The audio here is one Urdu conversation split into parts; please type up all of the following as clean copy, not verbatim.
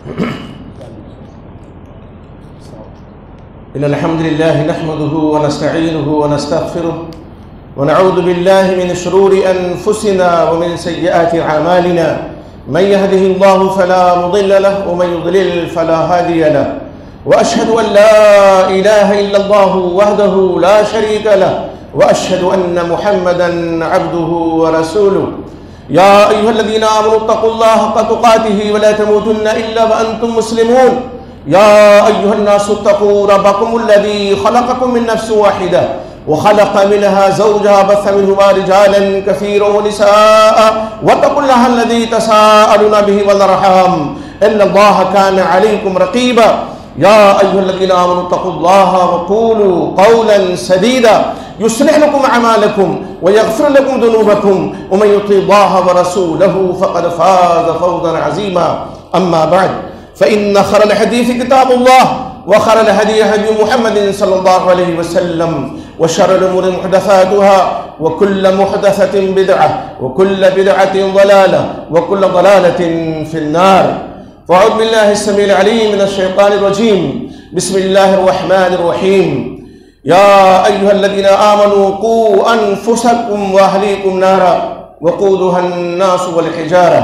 إن الحمد لله نحمده ونستعينه ونستغفره ونعوذ بالله من شرور أنفسنا ومن سيئات أعمالنا من يهده الله فلا مضل له ومن يضلل فلا هادي له وأشهد أن لا إله إلا الله وحده لا شريك له وأشهد أن محمدا عبده ورسوله يا أيها الذين آمنوا اتقوا الله حق تقاته ولا تموتن إلا وأنتم مسلمون يا أيها الناس اتقوا ربكم الذي خلقكم من نفس واحدة وخلق منها زوجها بث منهما رجالا كثيرا ونساء واتقوا الله الذي تساءلون به والأرحام إن الله كان عليكم رقيبا يا أيها الذين آمنوا اتقوا الله وقولوا قولا سديدا يصلح لكم أعمالكم ويغفر لكم ذنوبكم ومن يطع الله ورسوله فقد فاز فوزا عظيما أما بعد فإن خير الحديث كتاب الله وخير الهدي هدي محمد صلى الله عليه وسلم وشر الأمور محدثاتها وكل محدثة بدعة وكل بدعة ضلالة وكل ضلالة في النار. فأعوذ بالله السميع العليم من الشيطان الرجيم. بسم الله الرحمن الرحيم. يا أيها الذين آمنوا قوا أنفسكم وأهليكم نارا وقودها الناس والحجارة.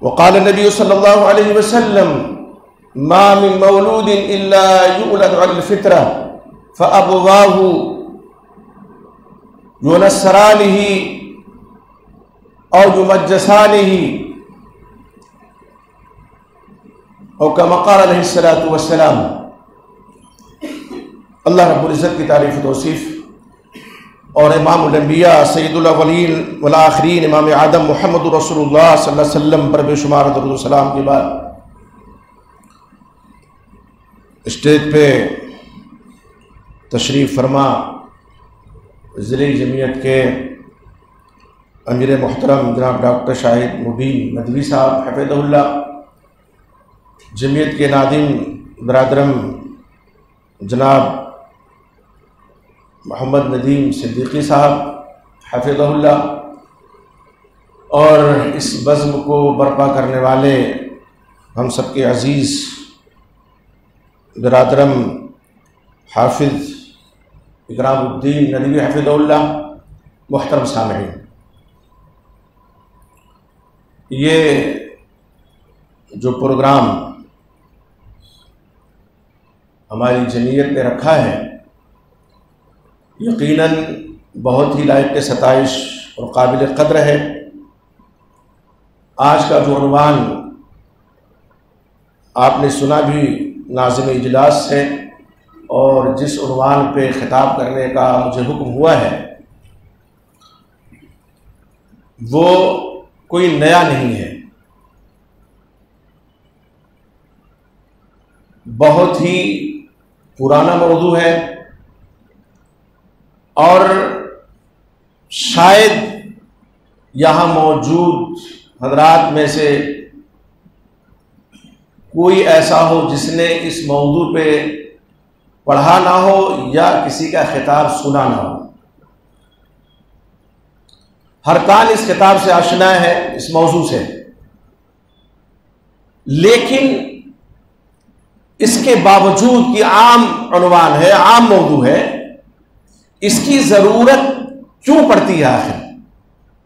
وقال النبي صلى الله عليه وسلم ما من مولود إلا يولد على الفطرة فأبواه ينصرانه أو يمجسانه اور كما قال علیہ الصلوۃ والسلام. اللہ رب العزت کی تعریف و توصیف اور امام الانبیاء سید الاولین والآخرین امام آدم محمد رسول اللہ صلی اللہ علیہ وسلم پر بے شمار درود و سلام کے بعد اسٹیج پہ تشریف فرما ضلعی جمعیت کے امیر محترم جناب ڈاکٹر شاہد مبین ندوی صاحب حفظہ اللہ، جمعیت کے ناظم برادرم جناب محمد ندیم صدیقی صاحب حفظہ اللہ، اور اس بزم کو برپا کرنے والے ہم سب کے عزیز برادرم حافظ اکرام الدین ندوی حفظہ اللہ. محترم سامعین، یہ جو پروگرام ہماری جمعیت نے رکھا ہے یقیناً بہت ہی لائق ستائش اور قابل قدر ہے. آج کا جو عنوان آپ نے سنا بھی ناظم اجلاس سے، اور جس عنوان پہ خطاب کرنے کا مجھے حکم ہوا ہے وہ کوئی نیا نہیں ہے، بہت ہی پرانا موضوع ہے، اور شاید یہاں موجود حضرات میں سے کوئی ایسا ہو جس نے اس موضوع پہ پڑھا نہ ہو یا کسی کا خطاب سنا نہ ہو. ہر کان اس خطاب سے آشنا ہے، اس موضوع سے، لیکن اس کے باوجود کہ عام عنوان ہے، عام موضوع ہے، اس کی ضرورت کیوں پڑتی ہے آخر؟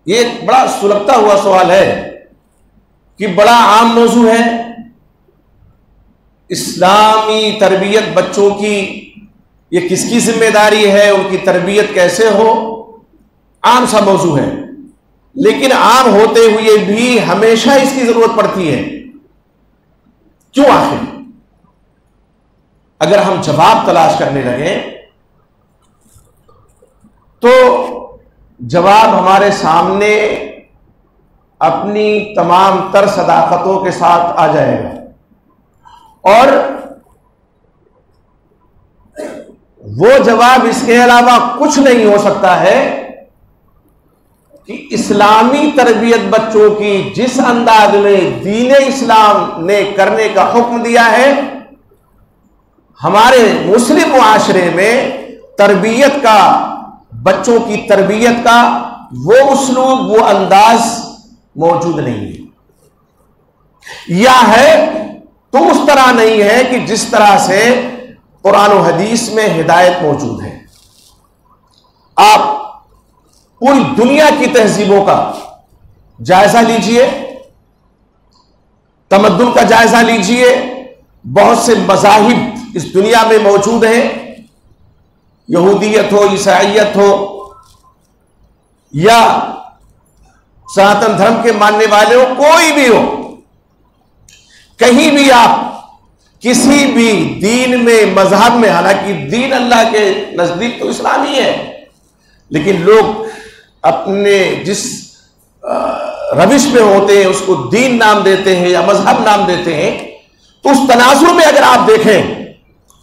یہ ایک بڑا سلگتا ہوا سوال ہے کہ بڑا عام موضوع ہے، اسلامی تربیت بچوں کی یہ کس کی ذمہ داری ہے، ان کی تربیت کیسے ہو، عام سا موضوع ہے، لیکن عام ہوتے ہوئے بھی ہمیشہ اس کی ضرورت پڑتی ہے. کیوں آخر؟ اگر ہم جواب تلاش کرنے لگیں تو جواب ہمارے سامنے اپنی تمام تر صداقتوں کے ساتھ آ جائے گا، اور وہ جواب اس کے علاوہ کچھ نہیں ہو سکتا ہے کہ اسلامی تربیت بچوں کی جس انداز میں دین اسلام نے کرنے کا حکم دیا ہے، ہمارے مسلم معاشرے میں تربیت کا، بچوں کی تربیت کا وہ اسلوب، وہ انداز موجود نہیں ہے. یا ہے تو اس طرح نہیں ہے کہ جس طرح سے قرآن و حدیث میں ہدایت موجود ہے۔ آپ پوری دنیا کی تہذیبوں کا جائزہ لیجئے، تمدن کا جائزہ لیجئے، بہت سے مذاہب اس دنیا میں موجود ہیں، یہودیت ہو، عیسائیت ہو یا سناتن دھرم کے ماننے والے ہو، کوئی بھی ہو، کہیں بھی آپ کسی بھی دین میں، مذہب میں، حالانکہ دین اللہ کے نزدیک تو اسلام ہی ہے، لیکن لوگ اپنے جس روش میں ہوتے ہیں اس کو دین نام دیتے ہیں یا مذہب نام دیتے ہیں، تو اس تناظر میں اگر آپ دیکھیں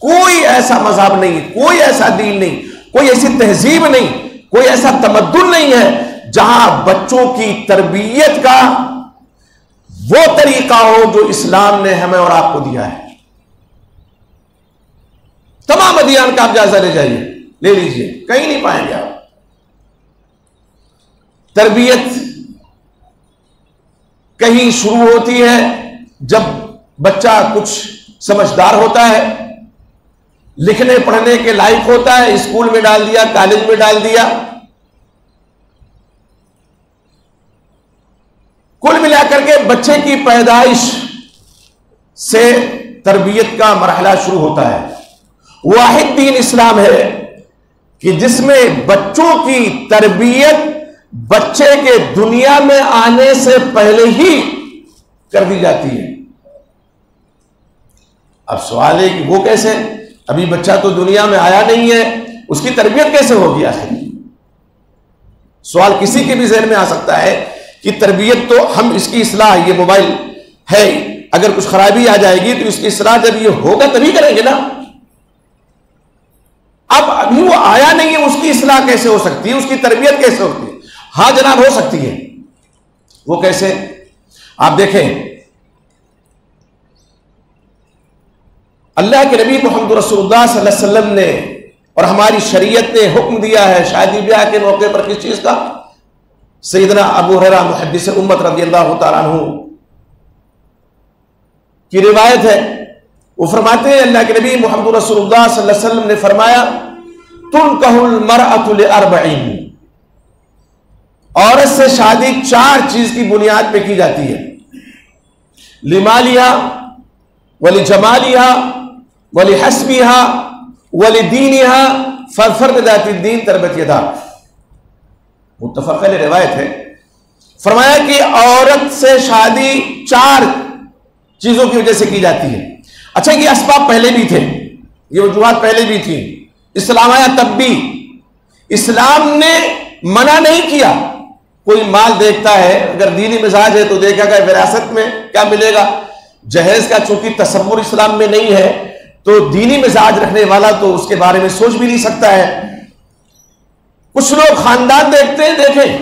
کوئی ایسا مذہب نہیں، کوئی ایسا دین نہیں، کوئی ایسی تہذیب نہیں، کوئی ایسا تمدن نہیں ہے جہاں بچوں کی تربیت کا وہ طریقہ ہو جو اسلام نے ہمیں اور آپ کو دیا ہے۔ تمام ادیان کا آپ جائزہ لے جائیے، لے لیجئے، کہیں نہیں پائیں گے آپ۔ تربیت کہیں شروع ہوتی ہے جب بچہ کچھ سمجھدار ہوتا ہے، لکھنے پڑھنے کے لائق ہوتا ہے، اسکول میں ڈال دیا، کالج میں ڈال دیا، کل ملا کر کے بچے کی پیدائش سے تربیت کا مرحلہ شروع ہوتا ہے۔ واحد دین اسلام ہے کہ جس میں بچوں کی تربیت بچے کے دنیا میں آنے سے پہلے ہی کر دی جاتی ہے۔ اب سوال ہے کہ وہ کیسے؟ ابھی بچہ تو دنیا میں آیا نہیں ہے، اس کی تربیت کیسے ہوگی آخر؟ سوال کسی کے بھی ذہن میں آ سکتا ہے کہ تربیت تو ہم اس کی اصلاح، یہ موبائل ہے، اگر کچھ خرابی آ جائے گی تو اس کی اصلاح جب یہ ہوگا تبھی کریں گے نا۔ اب ابھی وہ آیا نہیں ہے، اس کی اصلاح کیسے ہو سکتی ہے؟ اس کی تربیت کیسے ہوتی ہے؟ ہاں جناب ہو سکتی ہے۔ وہ کیسے؟ آپ دیکھیں اللہ کے نبی محمد رسول اللہ صلی اللہ علیہ وسلم نے اور ہماری شریعت نے حکم دیا ہے شادی بیاہ کے موقع پر کس چیز کا؟ سیدنا ابو ہریرہ محدث امت رضی اللہ تعالیٰ عنہ کی روایت ہے، وہ فرماتے ہیں اللہ کے نبی محمد رسول اللہ صلی اللہ علیہ وسلم نے فرمایا تنکح المرأة لأربعین، عورت سے شادی 4 چیز کی بنیاد پہ کی جاتی ہے، لمالہا ولجمالہا ولحسبہا ولدینہا فاظفر بذات الدین تربت یداک۔ متفق علیہ روایت ہے، فرمایا کہ عورت سے شادی 4 چیزوں کی وجہ سے کی جاتی ہے۔ اچھا یہ اسباب پہلے بھی تھے، یہ وجوہات پہلے بھی تھی، اسلام آیا تب بھی، اسلام نے منع نہیں کیا۔ کوئی مال دیکھتا ہے، اگر دینی مزاج ہے تو دیکھا گا وراثت میں کیا ملے گا، جہیز کا چونکہ تصور اسلام میں نہیں ہے تو دینی مزاج رکھنے والا تو اس کے بارے میں سوچ بھی نہیں سکتا ہے۔ کچھ لوگ خاندان دیکھتے ہیں، دیکھیں،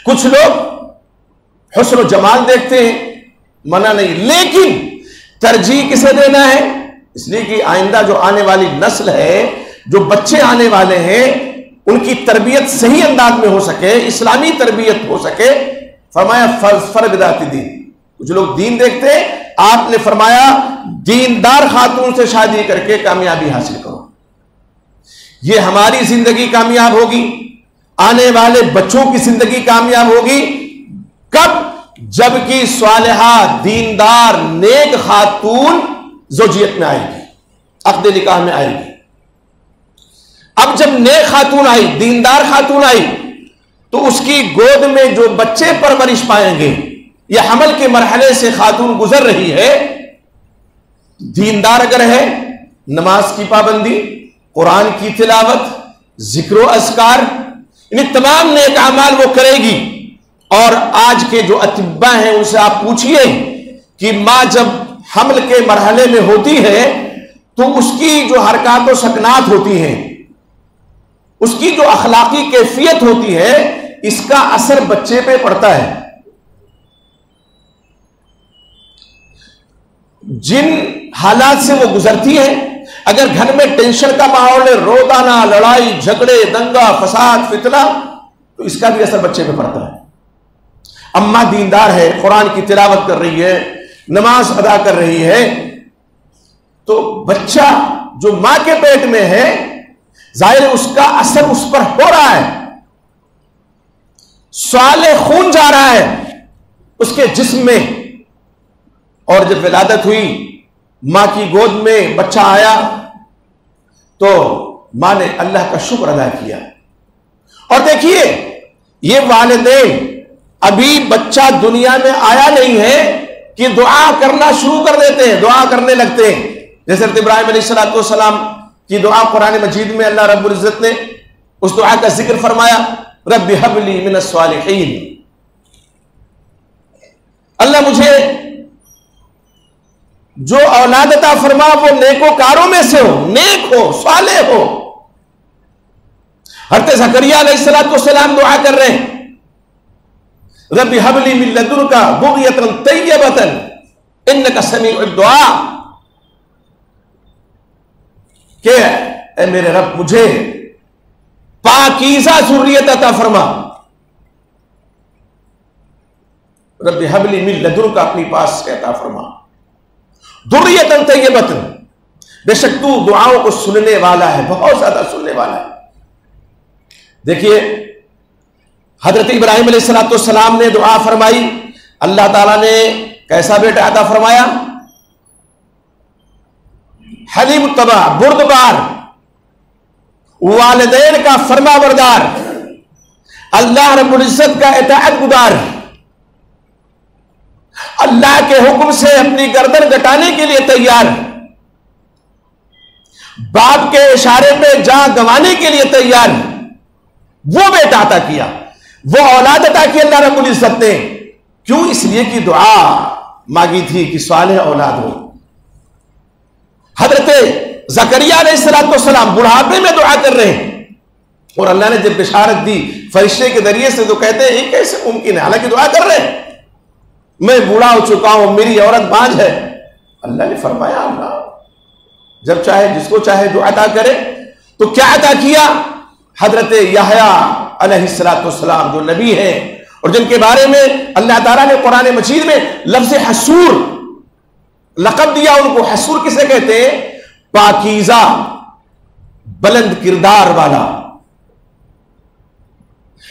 کچھ لوگ حسن و جمال دیکھتے ہیں، منع نہیں، لیکن ترجیح کسے دینا ہے؟ اس لیے کہ آئندہ جو آنے والی نسل ہے، جو بچے آنے والے ہیں، ان کی تربیت صحیح انداز میں ہو سکے، اسلامی تربیت ہو سکے، فرمایا فاظفر بذات الدین۔ کچھ لوگ دین دیکھتے ہیں، آپ نے فرمایا دیندار خاتون سے شادی کر کے کامیابی حاصل کرو۔ یہ ہماری زندگی کامیاب ہوگی، آنے والے بچوں کی زندگی کامیاب ہوگی کب؟ جبکہ صالحہ دیندار نیک خاتون زوجیت میں آئے گی، عقد نکاح میں آئے گی۔ اب جب نیک خاتون آئی، دیندار خاتون آئی، تو اس کی گود میں جو بچے پرورش پائیں گے، یہ حمل کے مرحلے سے خاتون گزر رہی ہے، دیندار اگر ہے، نماز کی پابندی، قرآن کی تلاوت، ذکر و اذکار، یعنی تمام نیک اعمال وہ کرے گی۔ اور آج کے جو اطباء ہیں ان سے آپ پوچھئے کہ ماں جب حمل کے مرحلے میں ہوتی ہے تو اس کی جو حرکات و سکنات ہوتی ہیں، اس کی جو اخلاقی کیفیت ہوتی ہے، اس کا اثر بچے پہ پڑتا ہے۔ جن حالات سے وہ گزرتی ہے، اگر گھر میں ٹینشن کا ماحول ہے، رودانا، لڑائی جھگڑے، دنگا فساد فتنہ، تو اس کا بھی اثر بچے پہ پڑتا ہے۔ اماں دیندار ہے، قرآن کی تلاوت کر رہی ہے، نماز ادا کر رہی ہے، تو بچہ جو ماں کے پیٹ میں ہے ظاہر اس کا اثر اس پر ہو رہا ہے، صالح خون جا رہا ہے اس کے جسم میں. اور جب ولادت ہوئی، ماں کی گود میں بچہ آیا تو ماں نے اللہ کا شکر ادا کیا. اور دیکھیے یہ والدین ابھی بچہ دنیا میں آیا نہیں ہے کہ دعا کرنا شروع کر دیتے ہیں، دعا کرنے لگتے ہیں. جیسے ابراہیم علیہ السلام کی دعا قرآن مجید میں اللہ رب العزت نے اس دعا کا ذکر فرمایا، رب ہب لی من الصالحین، اللہ مجھے جو اولاد عطا فرما وہ نیکوکاروں میں سے ہو، نیک ہو، صالح ہو. حضرت زکریا علیہ السلام دعا کر رہے ہیں، رب ہب لی من لدنک ذریۃ طیبۃ انک سمیع الدعاء، کہ اے میرے رب مجھے پاکیزہ ذریت عطا فرما. رب ہب لی من لدنک، اپنی پاس سے عطا فرما. ذریۃ طیبۃ، بے شک تو دعاؤں کو سننے والا ہے، بہت زیادہ سننے والا ہے. دیکھیے حضرت ابراہیم علیہ السلام نے دعا فرمائی، اللہ تعالیٰ نے کیسا بیٹا عطا فرمایا؟ حلیم الطبع، بردبار، والدین کا فرما بردار، اللہ رب العزت کا اطاعت گزار، اللہ کے حکم سے اپنی گردن گٹانے کے لیے تیار، باپ کے اشارے پہ جان گنوانے کے لیے تیار. وہ بیٹا عطا کیا، وہ اولاد عطا کی اللہ رب العزت نے. کیوں؟ اس لیے کہ دعا مانگی تھی کہ صالح اولاد ہو. حضرت زکریا علیہ السلام بڑھاپے میں دعا کر رہے ہیں، اور اللہ نے جب بشارت دی فرشتے کے ذریعے سے تو کہتے ہیں یہ کیسے ممکن ہے، حالانکہ دعا کر رہے ہیں میں بوڑھا ہو چکا ہوں، میری عورت باندھ ہے. اللہ نے فرمایا اللہ جب چاہے جس کو چاہے دعا عطا کرے. تو کیا عطا کیا؟ حضرت یحییٰ علیہ السلام جو نبی ہیں اور جن کے بارے میں اللہ تعالیٰ نے قرآن مجید میں لفظ حسور لقب دیا. ان کو حسور کسے کہتے ہیں؟ پاکیزہ، بلند کردار والا،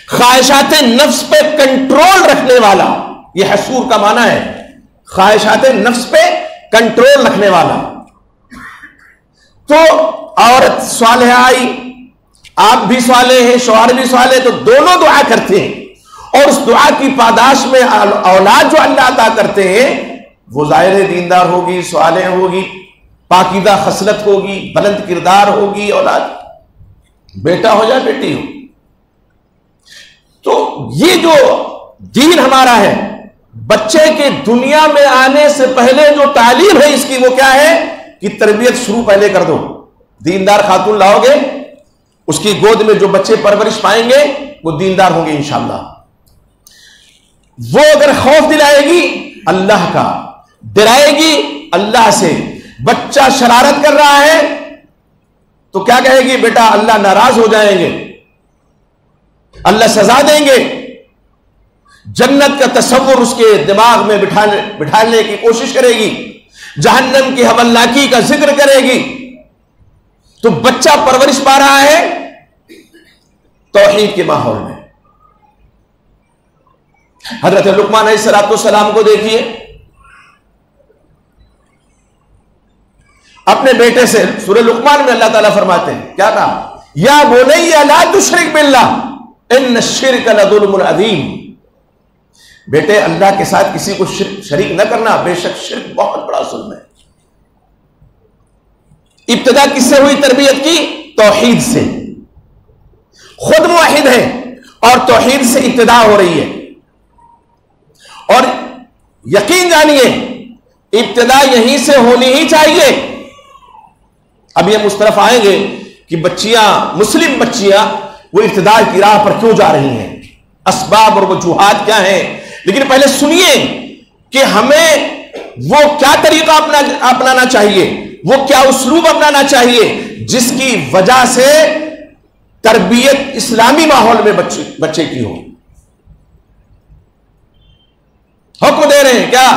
خواہشات نفس پہ کنٹرول رکھنے والا. یہ حسور کا معنی ہے، خواہشات نفس پہ کنٹرول رکھنے والا. تو عورت صالحہ آئی، آپ بھی صالح ہیں، شوہر بھی صالح، تو دونوں دعا کرتے ہیں. اور اس دعا کی پاداش میں اولاد جو اللہ عطا کرتے ہیں وہ ظاہر دیندار ہوگی، صالح ہوگی، پاکیزہ خصلت ہوگی، بلند کردار ہوگی. اولاد بیٹا ہو جائے بیٹی ہو. تو یہ جو دین ہمارا ہے، بچے کے دنیا میں آنے سے پہلے جو تعلیم ہے اس کی وہ کیا ہے کہ تربیت شروع پہلے کر دو. دیندار خاتون لاؤ گے، اس کی گود میں جو بچے پرورش پائیں گے وہ دیندار ہوں گے انشاءاللہ. وہ اگر خوف دلائے گی اللہ کا، ڈرائے گی اللہ سے. بچہ شرارت کر رہا ہے تو کیا کہے گی؟ بیٹا اللہ ناراض ہو جائیں گے، اللہ سزا دیں گے. جنت کا تصور اس کے دماغ میں بٹھانے کی کوشش کرے گی، جہنم کی ہولناکی کا ذکر کرے گی. تو بچہ پرورش پا رہا ہے توحید کے ماحول میں. حضرت لقمان علیہ السلام کو دیکھیے، اپنے بیٹے سے سورہ لقمان میں اللہ تعالیٰ فرماتے ہیں کیا کہا؟ یا بنی لا تشرک باللہ ان الشرک لظلم عظیم. بیٹے اللہ کے ساتھ کسی کو شریک نہ کرنا، بے شک شرک بہت بڑا ظلم ہے. ابتدا کس سے ہوئی تربیت کی؟ توحید سے. خود موحد ہے اور توحید سے ابتدا ہو رہی ہے. اور یقین جانیے ابتدا یہیں سے ہونی ہی چاہیے. اب یہ مسترف آئیں گے کہ بچیاں، مسلم بچیاں وہ ابتدا کی راہ پر کیوں جا رہی ہیں، اسباب اور وجوہات کیا ہیں. لیکن پہلے سنیے کہ ہمیں وہ کیا طریقہ اپنانا چاہیے، وہ کیا اسلوب اپنانا چاہیے جس کی وجہ سے تربیت اسلامی ماحول میں بچے کی ہو. حکم دے رہے ہیں کیا؟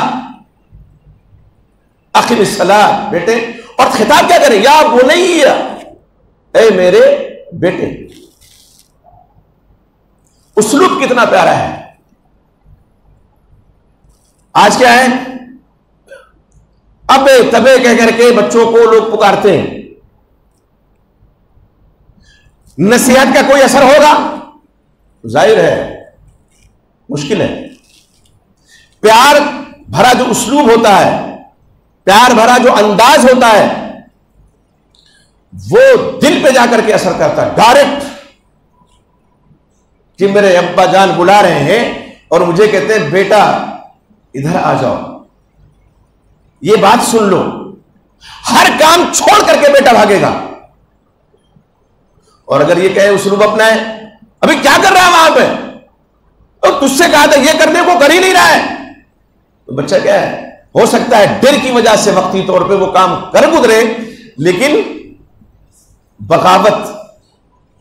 اقیم الصلاۃ، بیٹے. اور خطاب کیا کریں؟ یا بنی، اے میرے بیٹے. اسلوب کتنا پیارا ہے. آج کیا ہے؟ ابے تبے کہہ کر کے بچوں کو لوگ پکارتے ہیں. نصیحت کا کوئی اثر ہوگا؟ ظاہر ہے مشکل ہے. پیار بھرا جو اسلوب ہوتا ہے، پیار بھرا جو انداز ہوتا ہے، وہ دل پہ جا کر کے اثر کرتا ہے ڈائریکٹ. کہ میرے ابا جان بلا رہے ہیں اور مجھے کہتے ہیں بیٹا ادھر آ جاؤ، یہ بات سن لو. ہر کام چھوڑ کر کے بیٹا بھاگے گا. اور اگر یہ کہے اسلوب اپنا ہے، ابھی کیا کر رہا ہے وہاں پہ، اور تجھ سے کہا تھا یہ کرنے کو کر ہی نہیں رہا ہے، تو بچہ کیا ہے، ہو سکتا ہے ڈر کی وجہ سے وقتی طور پہ وہ کام کر گزرے، لیکن بغاوت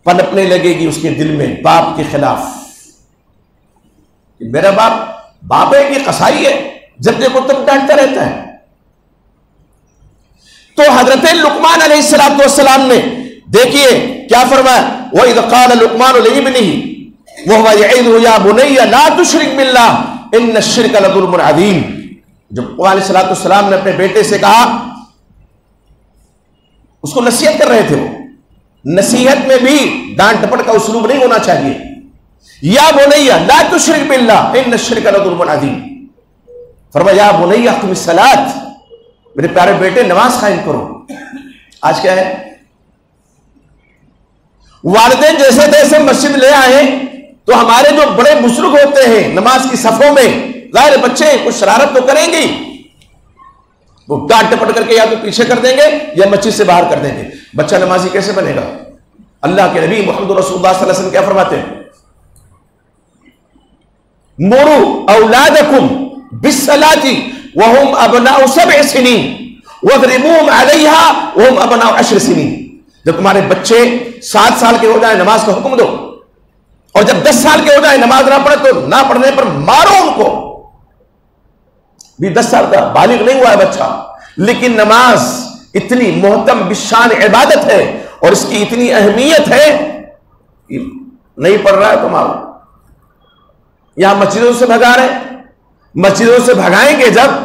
پنپنے لگے گی اس کے دل میں باپ کے خلاف. میرا باپ ہے کہ قصائی ہے، جب دیکھو تب ڈانٹتا رہتا ہے. تو حضرت لقمان علیہ السلام نے دیکھیے کیا فرمایا، وَإِذْ قَالَ لُقْمَانُ لِابْنِهِ وَهُوَ يَعِظُهُ يَا بُنَيَّ لَا تُشْرِكْ بِاللَّهِ إِنَّ الشِّرْكَ لَظُلْمٌ عَظِيمٌ. جب علیہ السلام نے اپنے بیٹے سے کہا، اس کو نصیحت کر رہے تھے. وہ نصیحت میں بھی ڈانٹ ٹپٹ کا اسلوب نہیں ہونا چاہیے. یا بنیا لا تشرک باللہ ان الشرک لظلم عظیم. فرمایا یا بنیا اقم الصلاۃ، میرے پیارے بیٹے نماز قائم کرو. آج کیا ہے، والدین جیسے تیسے مسجد لے آئے تو ہمارے جو بڑے بزرگ ہوتے ہیں نماز کی صفوں میں، ظاہر بچے کچھ شرارت تو کریں گے، وہ ڈانٹ ٹپٹ کر کے یا تو پیچھے کر دیں گے یا مسجد سے باہر کر دیں گے. بچہ نمازی کیسے بنے گا؟ اللہ کے نبی محمد رسول اللہ صلی اللہ علیہ وسلم کیا فرماتے ہیں، مروا اولادکم بالصلاۃ وهم ابناء 7 سنین واضربوهم علیہا وهم ابناء 10 سنین. جب تمہارے بچے 7 سال کے ہو جائیں نماز کا حکم دو، اور جب 10 سال کے ہو جائیں نماز نہ پڑھے تو نہ پڑھنے پر مارو ان کو. بھی 10 سال کا بالغ نہیں ہوا ہے بچہ، لیکن نماز اتنی محتم بشان عبادت ہے اور اس کی اتنی اہمیت ہے کہ نہیں پڑھ رہا ہے تو مارو. یہاں مسجدوں سے بھگا رہے، مسجدوں سے بھگائیں گے جب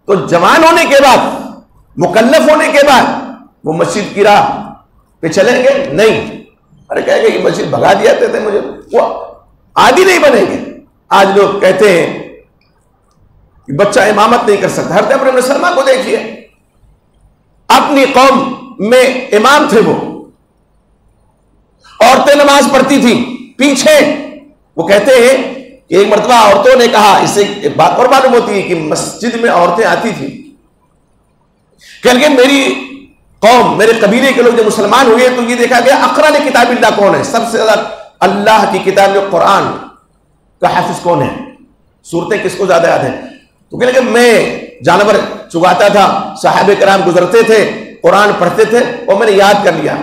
تو جوان ہونے کے بعد، مکلف ہونے کے بعد وہ مسجد کی راہ پہ چلیں گے نہیں. ارے کہے گا یہ مسجد بھگا دیا تھے مجھے، وہ عادی نہیں بنیں گے. آج لوگ کہتے ہیں کہ بچہ امامت نہیں کر سکتا. حضرت عمر بن سلمہ کو دیکھیے، اپنی قوم میں امام تھے، وہ عورتیں نماز پڑھتی تھی پیچھے. وہ کہتے ہیں کہ ایک مرتبہ عورتوں نے کہا، اس سے ایک بات اور معلوم ہوتی ہے کہ مسجد میں عورتیں آتی تھی، کہ میری قوم، میرے قبیلے کے لوگ جب مسلمان ہوئے تو یہ دیکھا گیا اقرا نے کتاب اللہ کون ہے، سب سے زیادہ اللہ کی کتاب قرآن کا حافظ کون ہے، صورتیں کس کو زیادہ یاد ہیں. تو کہنے کہ میں جانور چگاتا تھا، صحابہ کرام گزرتے تھے، قرآن پڑھتے تھے اور میں نے یاد کر لیا،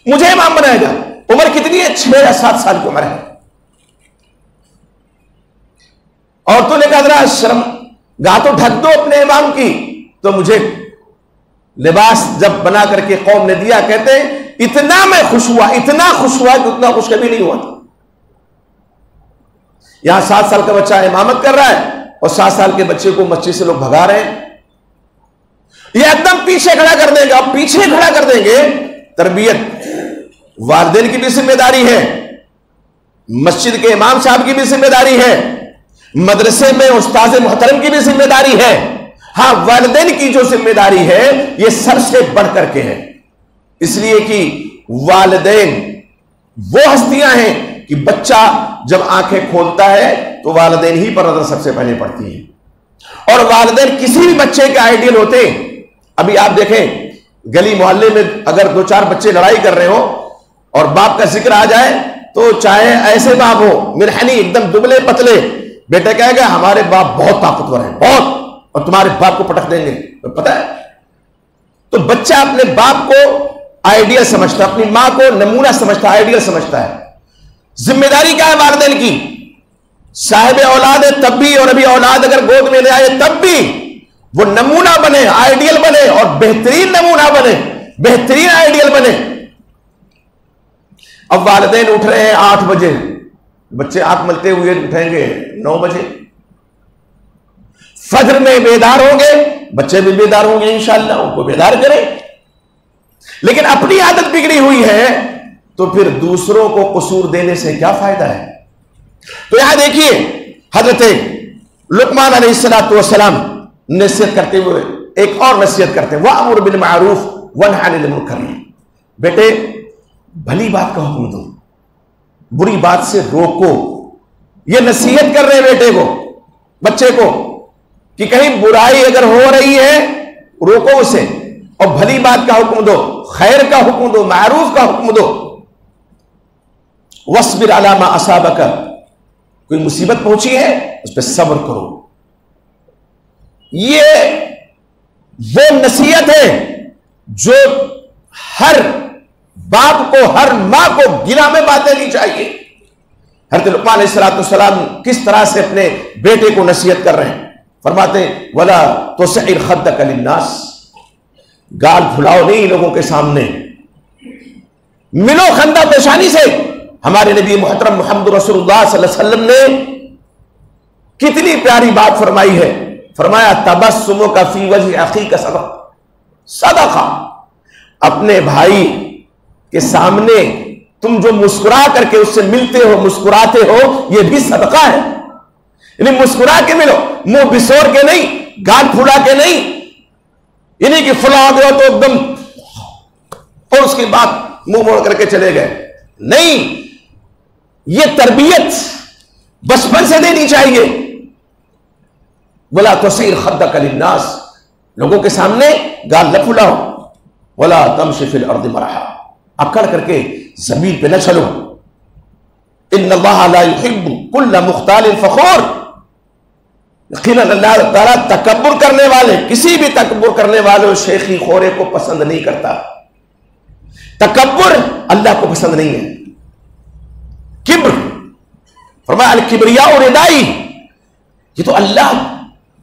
مجھے امام بنائے گا. عمر کتنی ہے؟ 6 یا 7 سال کی عمر ہے. عورتوں نے کہا ذرا شرم گاہ تو ڈھک دو اپنے امام کی. تو مجھے لباس جب بنا کر کے قوم نے دیا، کہتے ہیں اتنا میں خوش ہوا، اتنا خوش ہوا کہ اتنا خوش کبھی نہیں ہوا تھا. یہاں 7 سال کا بچہ امامت کر رہا ہے اور 7 سال کے بچے کو مسجد سے لوگ بھگا رہے ہیں. یہ ایک دم پیچھے کھڑا کر دیں گے. اب پیچھے کھڑا کر دیں گے. تربیت والدین کی بھی ذمہ داری ہے، مسجد کے امام صاحب کی بھی ذمہ داری ہے، مدرسے میں استاذ محترم کی بھی ذمہ داری ہے. ہاں، والدین کی جو ذمہ داری ہے یہ سب سے بڑھ کر کے ہے، اس لیے کہ والدین وہ ہستیاں ہیں کہ بچہ جب آنکھیں کھولتا ہے تو والدین ہی پر نظر سب سے پہلے پڑتی ہے. اور والدین کسی بھی بچے کے آئیڈیل ہوتے ہیں. ابھی آپ دیکھیں گلی محلے میں اگر 2-4 بچے لڑائی کر رہے ہو اور باپ کا ذکر آ جائے تو چاہے ایسے باپ ہو مرحنی ایک دم دبلے پتلے، بیٹا کہے گا ہمارے باپ بہت طاقتور ہیں بہت، اور تمہارے باپ کو پٹک دیں گے. پتہ ہے، تو بچہ اپنے باپ کو آئیڈیل سمجھتا ہے، اپنی ماں کو نمونہ سمجھتا ہے، آئیڈیل سمجھتا ہے. ذمہ داری کیا ہے والدین کی؟ صاحب اولاد ہے تب بھی، اور ابھی اولاد اگر گود میں لے آئے تب بھی وہ نمونہ بنے، آئیڈیل بنے، اور بہترین نمونہ بنے، بہترین آئیڈیل بنے۔ اب والدین اٹھ رہے ہیں 8 بجے، بچے آنکھ ملتے ہوئے اٹھیں گے 9 بجے، فجر میں بیدار ہوں گے، بچے بھی بیدار ہوں گے انشاءاللہ، ان کو بیدار کریں۔ لیکن اپنی عادت بگڑی ہوئی ہے تو پھر دوسروں کو قصور دینے سے کیا فائدہ ہے؟ تو یہاں دیکھیے حضرت لقمان علیہ السلام نصیحت کرتے ہوئے ایک اور نصیحت کرتے ہیں، وَأْمُرْ بِالْمَعْرُوفِ وَانْهَ عَنِ الْمُنکَرِ، بیٹے بھلی بات کا حکم دو، بری بات سے روکو۔ یہ نصیحت کر رہے ہیں بیٹے کو، بچے کو، کہ کہیں برائی اگر ہو رہی ہے روکو اسے، اور بھلی بات کا حکم دو، خیر کا حکم دو، معروف کا حکم دو۔ وَاصْبِرْ عَلَىٰ مَا أَصَابَكَ، کوئی مصیبت پہنچی ہے اس پہ صبر کرو۔ یہ وہ نصیحت ہے جو ہر باپ کو، ہر ماں کو گلا میں بات دینی چاہیے۔ حضرت لقمان علیہ السلام کس طرح سے اپنے بیٹے کو نصیحت کر رہے ہیں، فرماتے ہیں وَلَا تُسْعِرْ خَدَّكَ لِلنَّاسِ، گال پھلاؤ نہیں لوگوں کے سامنے، ملو خندہ پیشانی سے۔ ہمارے نبی محترم محمد رسول اللہ صلی اللہ علیہ وسلم نے کتنی پیاری بات فرمائی ہے، فرمایا تبسمک فی وجہ اخیک صدقہ، اپنے بھائی کے سامنے تم جو مسکرا کر کے اس سے ملتے ہو، مسکراتے ہو، یہ بھی صدقہ ہے۔ یعنی مسکرا کے ملو، منہ بسور کے نہیں، گال پھولا کے نہیں، یعنی کہ فلاں ہو گیا تو ایک دم اور اس کے بعد منہ موڑ کر کے چلے گئے، نہیں، یہ تربیت بچپن سے دینی چاہیے۔ وَلَا تُسْعِرْ خَدَّكَ لِلنَّاسِ، لوگوں کے سامنے گال نہ پھلاؤ۔ وَلَا تَمْشِ فِي الْأَرْضِ مَرَحًا، اکڑ کر کے زمین پہ نہ چلو۔ إِنَّ اللَّهَ لَا يُحِبُّ كُلَّ مُخْتَالٍ فَخُورٍ، یقیناً اللہ تعالیٰ تکبر کرنے والے، کسی بھی تکبر کرنے والے شیخی خورے کو پسند نہیں کرتا۔ تکبر اللہ کو پسند نہیں ہے۔ کبر، فرمایا الکبریاء ردائی، یہ تو اللہ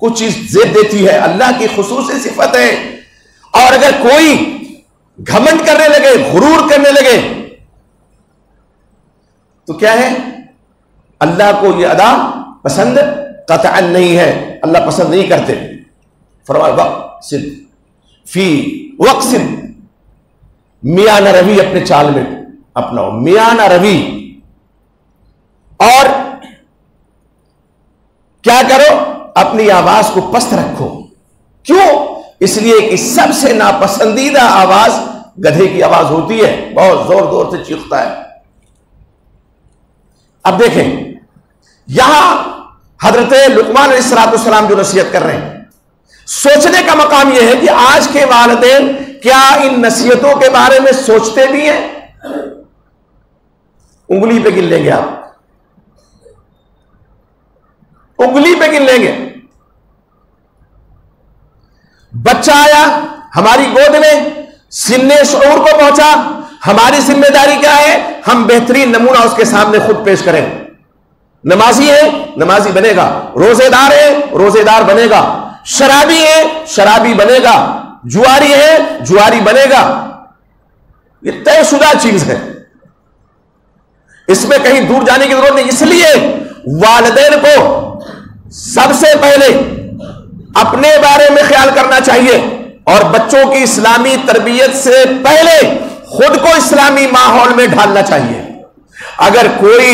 کو چیز زیب دیتی ہے، اللہ کی خصوصی صفت ہے۔ اور اگر کوئی گھمنڈ کرنے لگے، غرور کرنے لگے تو کیا ہے؟ اللہ کو یہ ادا پسند قطعا نہیں ہے، اللہ پسند نہیں کرتے۔ فرمایا وقصد فی وقصد، میانہ روی اپنے چال میں اپناؤ، میانہ روی۔ اور کیا کرو؟ اپنی آواز کو پست رکھو۔ کیوں؟ اس لیے کہ سب سے ناپسندیدہ آواز گدھے کی آواز ہوتی ہے، بہت زور زور سے چیختا ہے۔ اب دیکھیں یہاں حضرت لقمان علیہ السلام جو نصیحت کر رہے ہیں، سوچنے کا مقام یہ ہے کہ آج کے والدین کیا ان نصیحتوں کے بارے میں سوچتے بھی ہیں؟ انگلی پہ گن لیں گے، آپ انگلی پہ گن لیں گے۔ بچہ آیا ہماری گود میں، سن شعور کو پہنچا، ہماری ذمہ داری کیا ہے؟ ہم بہترین نمونہ اس کے سامنے خود پیش کریں۔ نمازی ہے، نمازی بنے گا، روزے دار ہے، روزے دار بنے گا، شرابی ہے، شرابی بنے گا، جواری ہے، جواری بنے گا۔ یہ طے شدہ چیز ہے، اس میں کہیں دور جانے کی ضرورت نہیں۔ اس لیے والدین کو سب سے پہلے اپنے بارے میں خیال کرنا چاہیے، اور بچوں کی اسلامی تربیت سے پہلے خود کو اسلامی ماحول میں ڈھالنا چاہیے۔ اگر کوئی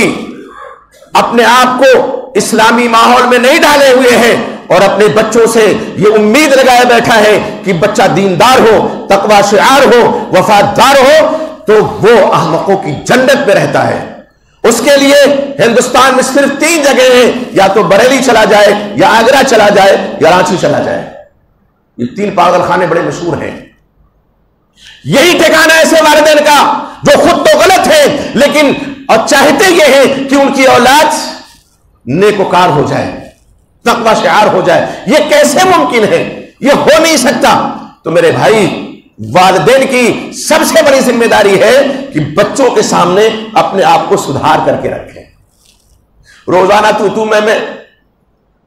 اپنے آپ کو اسلامی ماحول میں نہیں ڈالے ہوئے ہیں اور اپنے بچوں سے یہ امید لگائے بیٹھا ہے کہ بچہ دیندار ہو، تقوی شعار ہو، وفادار ہو، تو وہ احمقوں کی جنت میں رہتا ہے۔ اس کے لیے ہندوستان میں صرف 3 جگہ ہیں، یا تو بریلی چلا جائے، یا آگرہ چلا جائے، یا رانچی چلا جائے۔ یہ 3 پاگل خانے بڑے مشہور ہیں۔ یہی ٹھکانہ ایسے والدین کا جو خود تو غلط ہے لیکن اور چاہتے یہ ہیں کہ ان کی اولاد نیکوکار ہو جائے، تقوی شعار ہو جائے۔ یہ کیسے ممکن ہے؟ یہ ہو نہیں سکتا۔ تو میرے بھائی، والدین کی سب سے بڑی ذمہ داری ہے کہ بچوں کے سامنے اپنے آپ کو سدھار کر کے رکھیں۔ روزانہ تو میں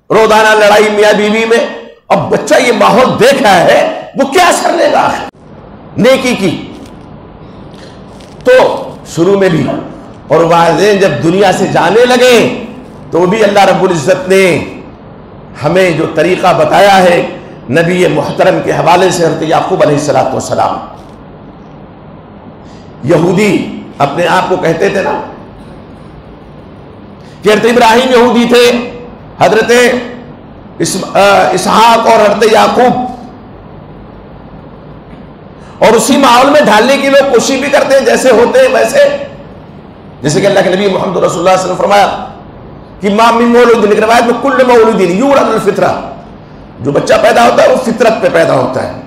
روزانہ لڑائی میاں بیوی میں. اب بچہ یہ ماحول دیکھ رہا ہے, وہ کیا اثر لے گا نیکی کی؟ تو شروع میں بھی, اور والدین جب دنیا سے جانے لگے تو بھی اللہ رب العزت نے ہمیں جو طریقہ بتایا ہے نبی محترم کے حوالے سے. حضرت یعقوب علیہ السلام, یہودی اپنے آپ کو کہتے تھے نا کہ حضرت ابراہیم یہودی تھے, حضرت اسحاق اور حضرت یعقوب, اور اسی ماحول میں ڈھالنے کی لوگ کوشش بھی کرتے ہیں جیسے ہوتے ہیں ویسے. جیسے کہ اللہ کے نبی محمد رسول اللہ صلی اللہ علیہ وسلم فرمایا کہ ما من مولود, ایک روایت میں کل مولود یولد الفطرہ, جو بچہ پیدا ہوتا ہے وہ فطرت پہ پیدا ہوتا ہے,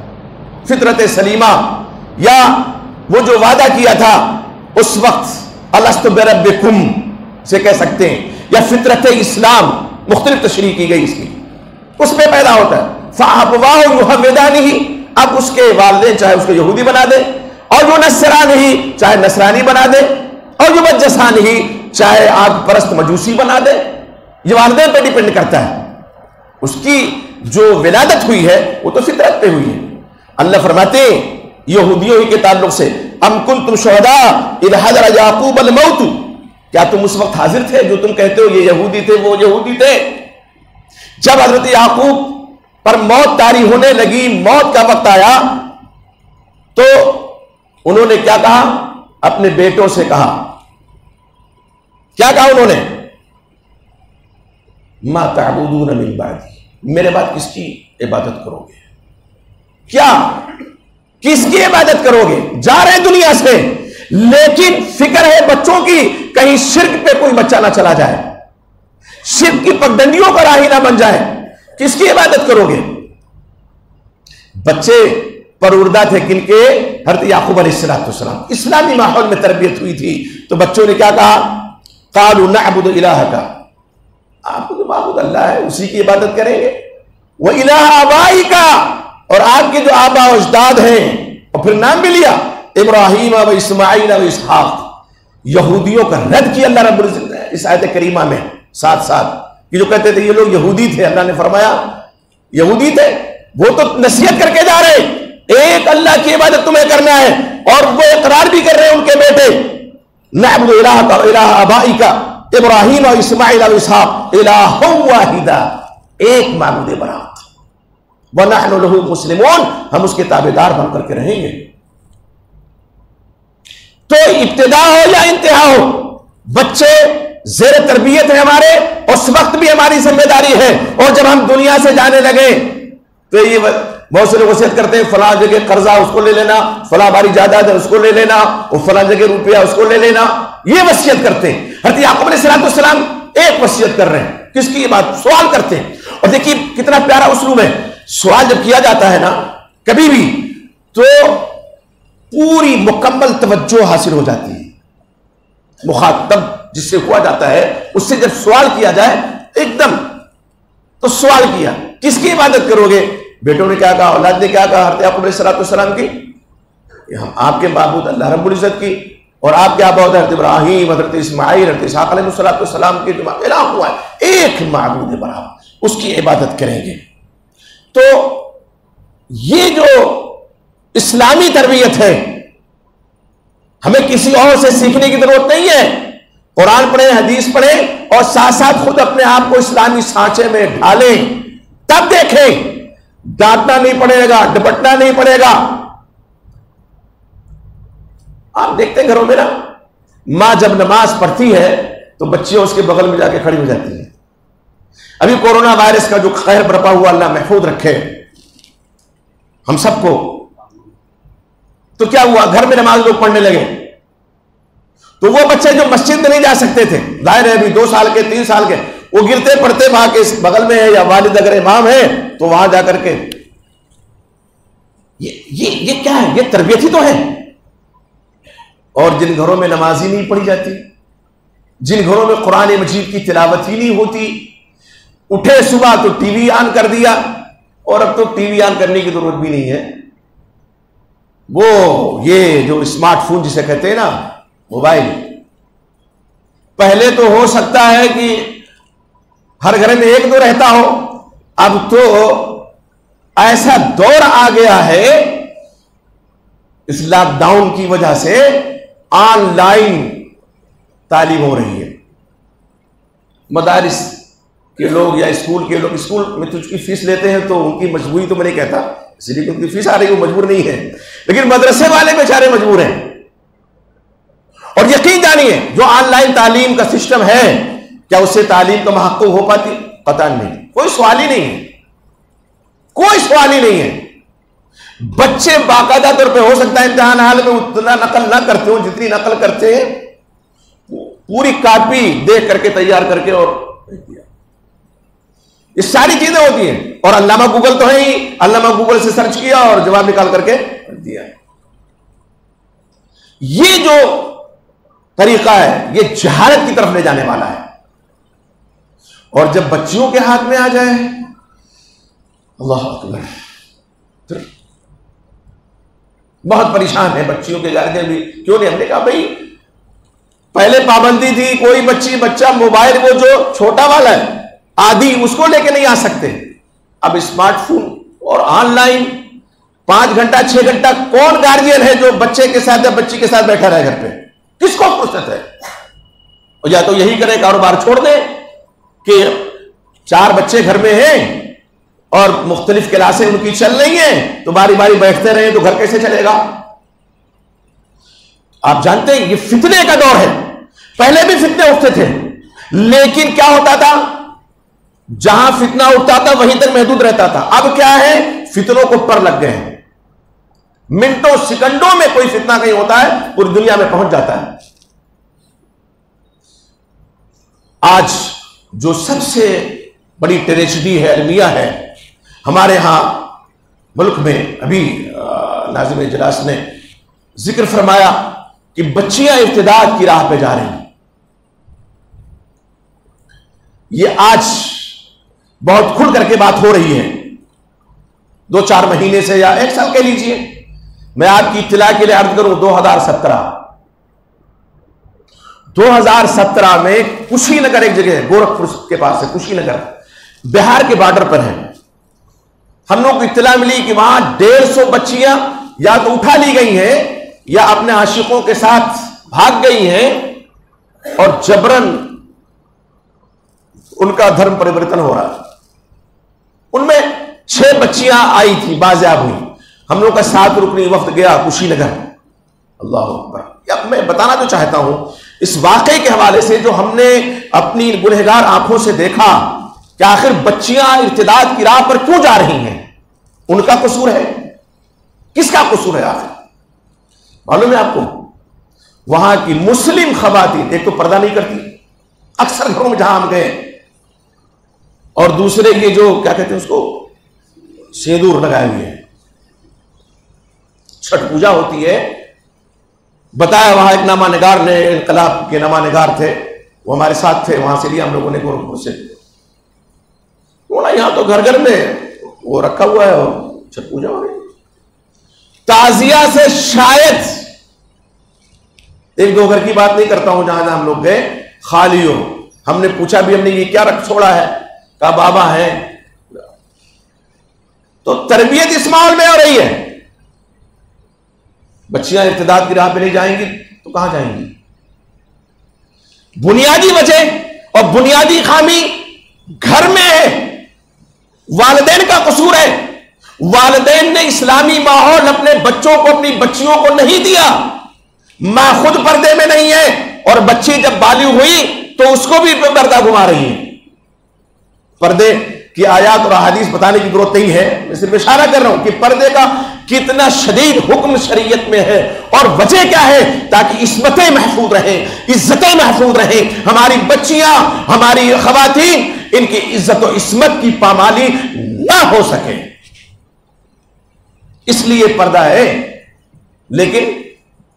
فطرت سلیمہ, یا وہ جو وعدہ کیا تھا اس وقت الست بربکم سے کہہ سکتے ہیں, یا فطرت اسلام, مختلف تشریح کی گئی اس کی, اس پہ پیدا ہوتا ہے. فَأَبْوَاهُ يُهَوِّدَانِهِ, اب اس کے والدین چاہے اس کو یہودی بنا دے, اور جو نصرانہ چاہے نصرانی بنا دے, اور جو مجوسی چاہے آگ پرست مجوسی بنا دے, یہ والدین پہ ڈیپینڈ کرتا ہے. اس کی جو ولادت ہوئی ہے وہ تو فطرت پہ ہوئی ہے. اللہ فرماتے ہیں یہودیوں ہی کے تعلق سے, ام کنتم شہداء اذ حضر یعقوب الموت, کیا تم اس وقت حاضر تھے جو تم کہتے ہو یہ یہودی تھے وہ یہودی تھے, جب حضرت یعقوب پر موت طاری ہونے لگی, موت کا وقت آیا, تو انہوں نے کیا کہا؟ اپنے بیٹوں سے کہا, کیا کہا انہوں نے؟ ما تعبدون من بعدی, میرے بعد کس کی عبادت کرو گے؟ کیا کس کی عبادت کرو گے؟ جا رہے دنیا سے, لیکن فکر ہے بچوں کی, کہیں شرک پہ کوئی بچہ نہ چلا جائے, شرک کی پگڈنڈیوں کا راہی نہ بن جائے. کس کی عبادت کرو گے؟ بچے پروردہ تھے کن کے؟ حضرت یعقوب علیہ السلام. اسلامی ماحول میں تربیت ہوئی تھی, تو بچوں نے کیا کہا؟ قالوا نعبد الہک, آپ کو معبود اللہ ہے اسی کی عبادت کریں گے. وَإِلَىٰ آبَائِكَ, اور آپ کے جو آبا و اجداد ہیں, اور پھر نام بھی لیا ابراہیم و اسماعیل و اسحاق. یہودیوں کا رد کیا اللہ رب العزت نے اس آیت کریمہ میں ساتھ ساتھ, کہ جو کہتے تھے یہ لوگ یہودی تھے. اللہ نے فرمایا یہودی تھے, وہ تو نصیحت کر کے جا رہے ایک اللہ کی عبادت تمہیں کرنا ہے, اور وہ اقرار بھی کر رہے ہیں ان کے بیٹے, نعبد الہک و الہ آبائک ابراہیم و اسماعیل و اسحاق الہ واحد, ایک معبود برحق, وَنَحْنُ لَهُ مُسْلِمُونَ, ہم اس کے تابعدار بن کر کے رہیں گے. تو ابتدا ہو یا انتہا ہو, بچے زیر تربیت ہے ہمارے, اس وقت بھی ہماری ذمہ داری ہے. اور جب ہم دنیا سے جانے لگے تو یہ بہت سے لوگ وصیت کرتے ہیں فلاں جگہ قرضہ اس کو لے لینا, فلاں باری جائیداد ہے اس کو لے لینا, اور فلاں جگہ روپیہ اس کو لے لینا, یہ وصیت کرتے ہیں. حضرت یعقوب علیہ السلام ایک وصیت کر رہے ہیں, کس کی بات؟ سوال کرتے ہیں. اور دیکھیے کتنا پیارا اسلوب ہے, سوال جب کیا جاتا ہے نا کبھی بھی, تو پوری مکمل توجہ حاصل ہو جاتی ہے. مخاطب جس سے ہوا جاتا ہے اس سے جب سوال کیا جائے ایک دم, تو سوال کیا کس کی عبادت کرو گے؟ بیٹوں نے کیا کہا, اولاد نے کیا کہا؟ حضرت یعقوب علیہ السلام کی, ہم آپ کے معبود اللہ رب العزت کی, اور آپ کے آبا حضرت ابراہیم, حضرت اسماعیل, حضرت اسحاق علیہ السلام کی جو الہ ہوا ہے ایک معبود برابر, اس کی عبادت کریں گے. تو یہ جو اسلامی تربیت ہے ہمیں کسی اور سے سیکھنے کی ضرورت نہیں ہے. قرآن پڑھیں, حدیث پڑھیں, اور ساتھ ساتھ خود اپنے آپ کو اسلامی سانچے میں ڈھالیں, تب دیکھیں ڈانٹنا نہیں پڑے گا, ڈپٹنا نہیں پڑے گا. آپ دیکھتے ہیں گھروں میں نا, ماں جب نماز پڑھتی ہے تو بچیاں اس کے بغل میں جا کے کھڑی ہو جاتی ہیں. ابھی کورونا وائرس کا جو قہر برپا ہوا, اللہ محفوظ رکھے ہم سب کو, تو کیا ہوا, گھر میں نماز لوگ پڑھنے لگے, تو وہ بچے جو مسجد میں نہیں جا سکتے تھے, ظاہر ہے ابھی 2 سال کے 3 سال کے, وہ گرتے پڑتے وہاں کے بغل میں ہے, یا والد اگر امام ہے تو وہاں جا کر کے, یہ کیا ہے؟ یہ تربیت ہی تو ہے. اور جن گھروں میں نماز ہی نہیں پڑھی جاتی, جن گھروں میں قرآن مجید کی تلاوت ہی نہیں ہوتی, اٹھے صبح تو ٹی وی آن کر دیا, اور اب تو ٹی وی آن کرنے کی ضرورت بھی نہیں ہے. وہ یہ جو اسمارٹ فون جسے کہتے ہیں نا, موبائل, پہلے تو ہو سکتا ہے کہ ہر گھر میں ایک دو رہتا ہو. اب تو ایسا دور آ گیا ہے اس لاک ڈاؤن کی وجہ سے آن لائن تعلیم ہو رہی ہے. مدارس کے لوگ یا اسکول کے لوگ اسکول میں تو اس کی فیس لیتے ہیں تو ان کی مجبوری تو میں نہیں کہتا, اس لیے کہ ان کی فیس آ رہی ہے وہ مجبور نہیں ہے, لیکن مدرسے والے بیچارے مجبور ہیں. اور یقین جانیے جو آن لائن تعلیم کا سسٹم ہے کیا اس سے تعلیم کا محقق ہو پاتی؟ قطعاً نہیں, کوئی سوال ہی نہیں ہے, کوئی سوال ہی نہیں ہے. بچے باقاعدہ طور پہ ہو سکتا ہے امتحان حال میں اتنا نقل نہ کرتے ہوں جتنی نقل کرتے ہیں, پوری کاپی دیکھ کر کے تیار کر کے اور یہ ساری چیزیں ہوتی ہیں. اور علامہ گوگل تو ہے ہی, علامہ گوگل سے سرچ کیا اور جواب نکال کر کے دیا. یہ جو طریقہ ہے یہ جہالت کی طرف لے جانے والا ہے. اور جب بچیوں کے ہاتھ میں آ جائے, اللہ اکبر, بہت پریشان ہے بچیوں کے گھر بھی. کیوں نہیں؟ ہم نے کہا بھائی پہلے پابندی تھی, کوئی بچہ موبائل وہ جو چھوٹا والا ہے آدھی اس کو لے کے نہیں آ سکتے. اب اسمارٹ فون اور آن لائن 5 گھنٹہ 6 گھنٹہ کون گارجین ہے جو بچے کے ساتھ یا بچی کے ساتھ بیٹھا رہے گھر پہ؟ کس کو فرصت ہے؟ یا تو یہی کرے کاروبار چھوڑ دے کہ 4 بچے گھر میں ہیں اور مختلف کلاسیں ان کی چل رہی ہیں تو باری باری بیٹھتے رہیں تو گھر کیسے چلے گا؟ آپ جانتے ہیں یہ فتنے کا دور ہے. پہلے بھی فتنے اٹھتے تھے لیکن کیا ہوتا تھا, جہاں فتنہ اٹھتا تھا وہیں تک محدود رہتا تھا. اب کیا ہے, فتنوں کو پر لگ گئے ہیں, منٹوں سیکنڈوں میں کوئی فتنہ کہیں ہوتا ہے پوری دنیا میں پہنچ جاتا ہے. آج جو سب سے بڑی ٹریجڈی ہے المیہ ہے ہمارے ہاں ملک میں, ابھی ناظم اجلاس نے ذکر فرمایا کہ بچیاں ارتداد کی راہ پہ جا رہی ہیں. یہ آج بہت کھل کر کے بات ہو رہی ہے. 2-4 مہینے سے یا 1 سال کہہ لیجئے, میں آپ کی اطلاع کے لیے عرض کروں 2017 میں کشی نگر ایک جگہ ہے, گورکھپور کے پاس ہے کشی نگر, بہار کے بارڈر پر ہے. ہم لوگ کو اطلاع ملی کہ وہاں 150 بچیاں یا تو اٹھا لی گئی ہیں یا اپنے عاشقوں کے ساتھ بھاگ گئی ہیں اور جبرن ان کا دھرم پریورتن ہو رہا ہے. ان میں 6 بچیاں آئی تھی, بازیاب ہوئی. ہم لوگ کا 7 رکنی وفد گیا کشی نگر. اللہ اکبر. اب میں بتانا جو چاہتا ہوں اس واقعے کے حوالے سے جو ہم نے اپنی گنہگار آنکھوں سے دیکھا کہ آخر بچیاں ارتداد کی راہ پر کیوں جا رہی ہیں, ان کا قصور ہے, کس کا قصور ہے آخر؟ معلوم ہے آپ کو, وہاں کی مسلم خواتین ایک تو پردہ نہیں کرتی اکثر گھروں میں جہاں ہم گئے, اور دوسرے یہ جو کیا کہتے ہیں اس کو سیندور لگائے ہوئے ہیں. چھٹ پوجا ہوتی ہے, بتایا وہاں ایک نامہ نگار نے, انقلاب کے نامہ نگار تھے وہ ہمارے ساتھ تھے, وہاں سے لیا ہم لوگوں نے گورکھپور سے. یہاں تو گھر گھر میں وہ رکھا ہوا ہے اور چھٹ پوجا ہو رہی ہے. تعزیہ سے شاید 1-2 گھر کی بات نہیں کرتا ہوں جہاں ہم لوگ گئے خالی ہو. ہم نے پوچھا بھی ہم نے یہ کیا رکھ چھوڑا ہے, کہا بابا ہے. تو تربیت اس ماحول میں ہو رہی ہے. بچیاں ارتداد کی راہ پہ نہیں جائیں گی تو کہاں جائیں گی؟ بنیادی وجہ اور بنیادی خامی گھر میں ہے, والدین کا قصور ہے. والدین نے اسلامی ماحول اپنے بچوں کو, اپنی بچیوں کو نہیں دیا. ماں خود پردے میں نہیں ہے اور بچی جب بالغ ہوئی تو اس کو بھی پردہ گھما رہی ہے. پردے کی آیات اور احادیث بتانے کی ضرورت نہیں ہے, میں صرف اشارہ کر رہا ہوں کہ پردے کا کتنا شدید حکم شریعت میں ہے اور وجہ کیا ہے, تاکہ عصمتیں محفوظ رہیں, عزتیں محفوظ رہیں. ہماری بچیاں, ہماری خواتین, ان کی عزت و عصمت کی پامالی نہ ہو سکے, اس لیے پردہ ہے. لیکن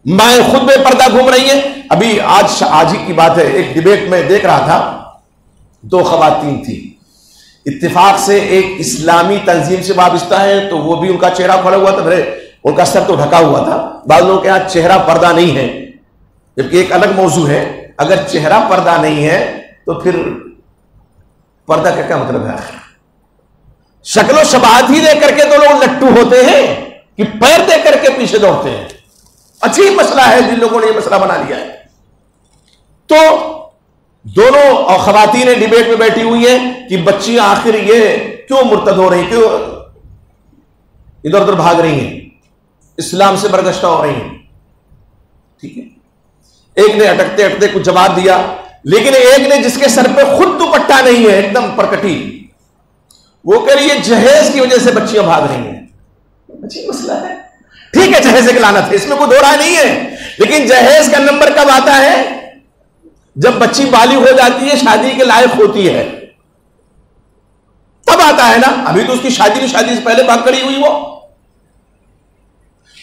مائیں خود بے پردہ گھوم رہی ہیں. ابھی آج ہی کی بات ہے, ایک ڈیبیٹ میں دیکھ رہا تھا, 2 خواتین تھی, اتفاق سے ایک اسلامی تنظیم سے وابستہ ہے تو وہ بھی ان کا چہرہ کھڑا ہوا تھا, ان کا سر تو ڈھکا ہوا تھا. بعض لوگوں کے یہاں چہرہ پردہ نہیں ہے, جبکہ ایک الگ موضوع ہے. اگر چہرہ پردہ نہیں ہے تو پھر پردہ کا کیا مطلب ہے؟ شکل و شباہت ہی دیکھ کر کے تو لوگ لٹو ہوتے ہیں کہ پیر دیکھ کر کے پیچھے دوڑتے ہیں. عجیب مسئلہ ہے جن لوگوں نے یہ مسئلہ بنا لیا ہے. تو دونوں اور خواتین ڈیبیٹ میں بیٹھی ہوئی ہیں کہ بچیاں آخر یہ کیوں مرتد ہو رہی ہیں, کیوں ادھر ادھر بھاگ رہی ہیں, اسلام سے برگشتہ ہو رہی ہیں. ٹھیک ہے, ایک نے اٹکتے اٹکتے کچھ جواب دیا, لیکن ایک نے جس کے سر پہ خود دوپٹہ نہیں ہے, ایک دم پرکٹی, وہ کہہ رہی ہے جہیز کی وجہ سے بچیاں بھاگ رہی ہیں. عجیب مسئلہ ہے. ٹھیک ہے جہیز کی لعنت ہے, اس میں کوئی دو رائے نہیں ہے, لیکن جہیز کا نمبر کب آتا ہے؟ جب بچی بالغ ہو جاتی ہے, شادی کے لائق ہوتی ہے, تب آتا ہے نا. ابھی تو اس کی شادی سے پہلے بھاگ کڑی ہوئی وہ.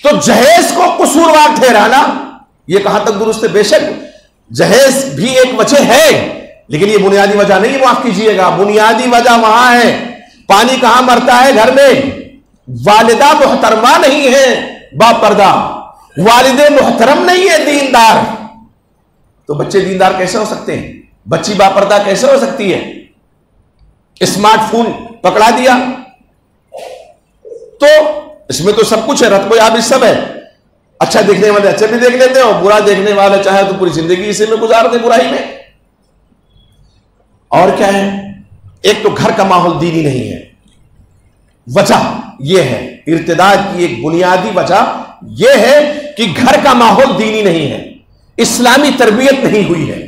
تو جہیز کو قصوروار ٹھہرانا یہ کہاں تک درست ہے؟ بے شک جہیز بھی ایک وجہ ہے, لیکن یہ بنیادی وجہ نہیں. معاف کیجئے گا, بنیادی وجہ وہاں ہے. پانی کہاں مرتا ہے؟ گھر میں. والدہ محترمہ نہیں ہے با پردہ, والد محترم نہیں ہے دیندار, تو بچے دیندار کیسے ہو سکتے ہیں؟ بچی با پردہ کیسے ہو سکتی ہے؟ اسمارٹ فون پکڑا دیا تو اس میں تو سب کچھ ہے, رتبہ یابی سب ہے. اچھا دیکھنے والے اچھا بھی دیکھ لیتے ہیں, اور برا دیکھنے والے چاہے تو پوری زندگی اسی میں گزار دیں برائی میں. اور کیا ہے؟ ایک تو گھر کا ماحول دینی نہیں ہے. وجہ یہ ہے, ارتداد کی ایک بنیادی وجہ یہ ہے کہ گھر کا ماحول دینی نہیں ہے, اسلامی تربیت نہیں ہوئی ہے.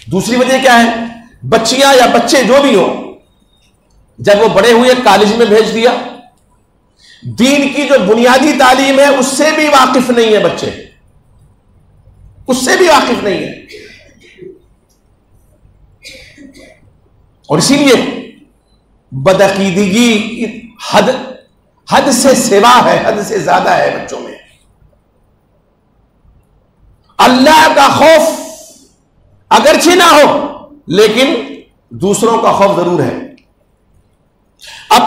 دوسری وجہ کیا ہے؟ بچیاں یا بچے جو بھی ہو, جب وہ بڑے ہوئے کالج میں بھیج دیا, دین کی جو بنیادی تعلیم ہے اس سے بھی واقف نہیں ہے بچے, اس سے بھی واقف نہیں ہے. اور اسی لیے بدعقیدگی حد سے سوا ہے, حد سے زیادہ ہے بچوں میں. اللہ کا خوف اگرچہ نہ ہو لیکن دوسروں کا خوف ضرور ہے. اب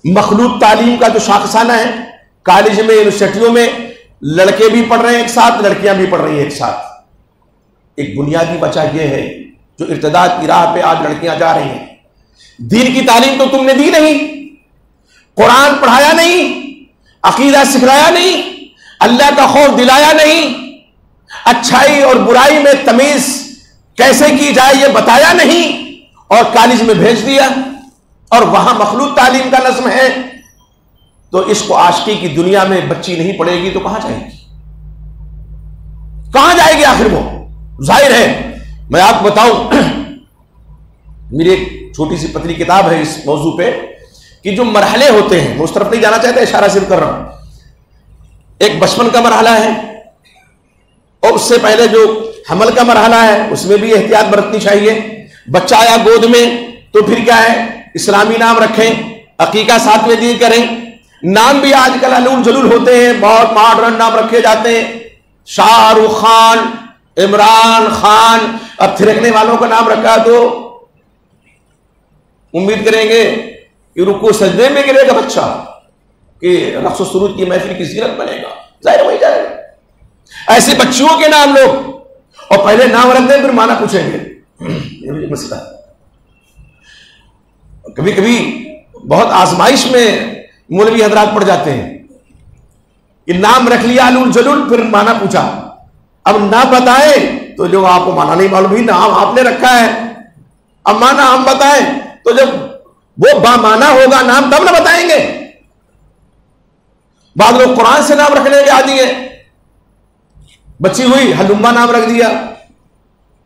مخلوط تعلیم کا جو شاخسانہ ہے, کالج میں یونیورسٹیوں میں لڑکے بھی پڑھ رہے ہیں ایک ساتھ, لڑکیاں بھی پڑھ رہی ہیں ایک ساتھ. ایک بنیادی وجہ یہ ہے جو ارتداد کی راہ پہ آج لڑکیاں جا رہی ہیں. دین کی تعلیم تو تم نے دی نہیں, قرآن پڑھایا نہیں, عقیدہ سکھلایا نہیں, اللہ کا خوف دلایا نہیں, اچھائی اور برائی میں تمیز کیسے کی جائے یہ بتایا نہیں, اور کالج میں بھیج دیا, اور وہاں مخلوط تعلیم کا نظم ہے. تو عشق و عاشقی کی دنیا میں بچی نہیں پڑے گی تو کہاں جائے گی؟ کہاں جائے گی آخر وہ؟ ظاہر ہے. میں آپ کو بتاؤں, میری ایک چھوٹی سی پتلی کتاب ہے اس موضوع پہ کہ جو مرحلے ہوتے ہیں, میں اس طرف نہیں جانا چاہتا, اشارہ صرف کر رہا ہوں. ایک بچپن کا مرحلہ ہے, اور اس سے پہلے جو حمل کا مرحلہ ہے اس میں بھی احتیاط برتنی چاہیے. بچہ آیا گود میں تو پھر کیا ہے, اسلامی نام رکھیں, عقیقہ ساتھ میں دین کریں. نام بھی آج کل علول جلول ہوتے ہیں, بہت ماڈرن نام رکھے جاتے ہیں, شاہ رخ خان, عمران خان. اب تھرکنے والوں کا نام رکھا تو امید کریں گے کہ رکوع سجدے میں گرے گا بچہ, کہ رقص و سرود کی محفل کی زینت بنے گا, ظاہر وہی جائے گا. ایسے بچیوں کے نام لوگ, اور پہلے نام رکھ دیں پھر معنی پوچھیں گے. یہ مسئلہ کبھی کبھی بہت آزمائش میں مولوی حضرات پڑ جاتے ہیں کہ نام رکھ لیا علول جلول, پھر معنی پوچھا, اب نہ بتائیں تو جو آپ کو معنی نہیں معلوم, بھی نام آپ نے رکھا ہے, اب معنی ہم بتائیں تو جب وہ بامعنی ہوگا نام تب نہ بتائیں گے. بعض لوگ قرآن سے نام رکھنے کے عادی ہیں. بچی ہوئی ہلما نام رکھ دیا,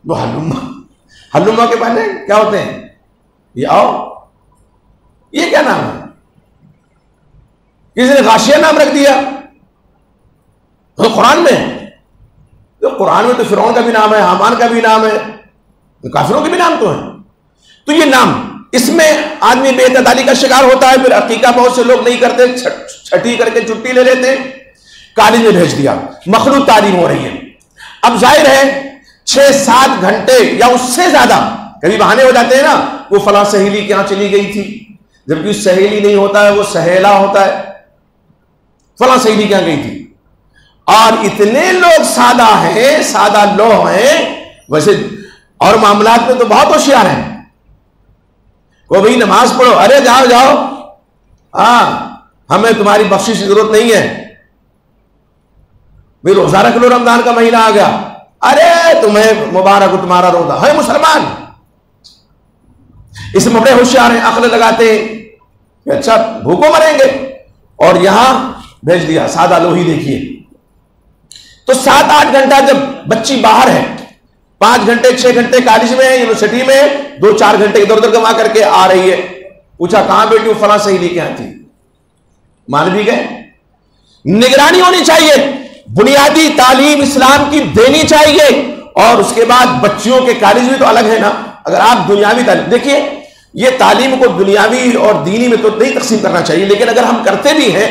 وہ ہلما کے پہلے کیا ہوتے ہیں, یہ آؤ, یہ کیا نام ہے؟ کسی نے غاشیہ نام رکھ دیا. تو قرآن میں, تو قرآن میں تو فرعون کا بھی نام ہے, حامان کا بھی نام ہے, کافروں کے بھی نام تو ہیں. تو یہ نام, اس میں آدمی بے اعتدالی کا شکار ہوتا ہے. پھر عقیقہ بہت سے لوگ نہیں کرتے, چھٹی کر کے چھٹی لے لیتے, کالج میں بھیج دیا, مخلوط تعلیم ہو رہی ہے. اب ظاہر ہے 6-7 گھنٹے یا اس سے زیادہ, کبھی بہانے ہو جاتے ہیں نا, وہ فلاں سہیلی کے یہاں چلی گئی تھی, جبکہ سہیلی نہیں ہوتا ہے, وہ سہیلا ہوتا ہے. فلاں سہیلی کے یہاں گئی تھی. اور اتنے لوگ سادہ ہیں, سادہ لوگ ہیں, ویسے اور معاملات میں تو بہت ہوشیار ہیں, وہ بھائی نماز پڑھو، ارے جاؤ جاؤ، ہاں ہمیں تمہاری بخشش کی ضرورت نہیں ہے، بھائی روزہ رکھ لو، رمضان کا مہینہ آ گیا، ارے تمہیں مبارک ہو تمہارا روزہ ہے مسلمان. اس میں بڑے ہوشیار ہیں، عقل لگاتے ہیں کہ اچھا بھوکوں مریں گے، اور یہاں بھیج دیا سادہ لوہی. دیکھیے تو 7-8 گھنٹہ جب بچی باہر ہے، 5 گھنٹے 6 گھنٹے کالج میں ہے، یونیورسٹی میں 2-4 گھنٹے ادھر ادھر گوا کر کے آ رہی ہے. پوچھا کہاں بیٹی ہوں؟ فلاں صحیح لے کے آتی. مان بھی گئے. نگرانی ہونی چاہیے، بنیادی تعلیم اسلام کی دینی چاہیے، اور اس کے بعد بچیوں کے کالج بھی تو الگ ہے نا. اگر آپ دنیاوی تعلیم دیکھیے، یہ تعلیم کو دنیاوی اور دینی میں تو نہیں تقسیم کرنا چاہیے، لیکن اگر ہم کرتے بھی ہیں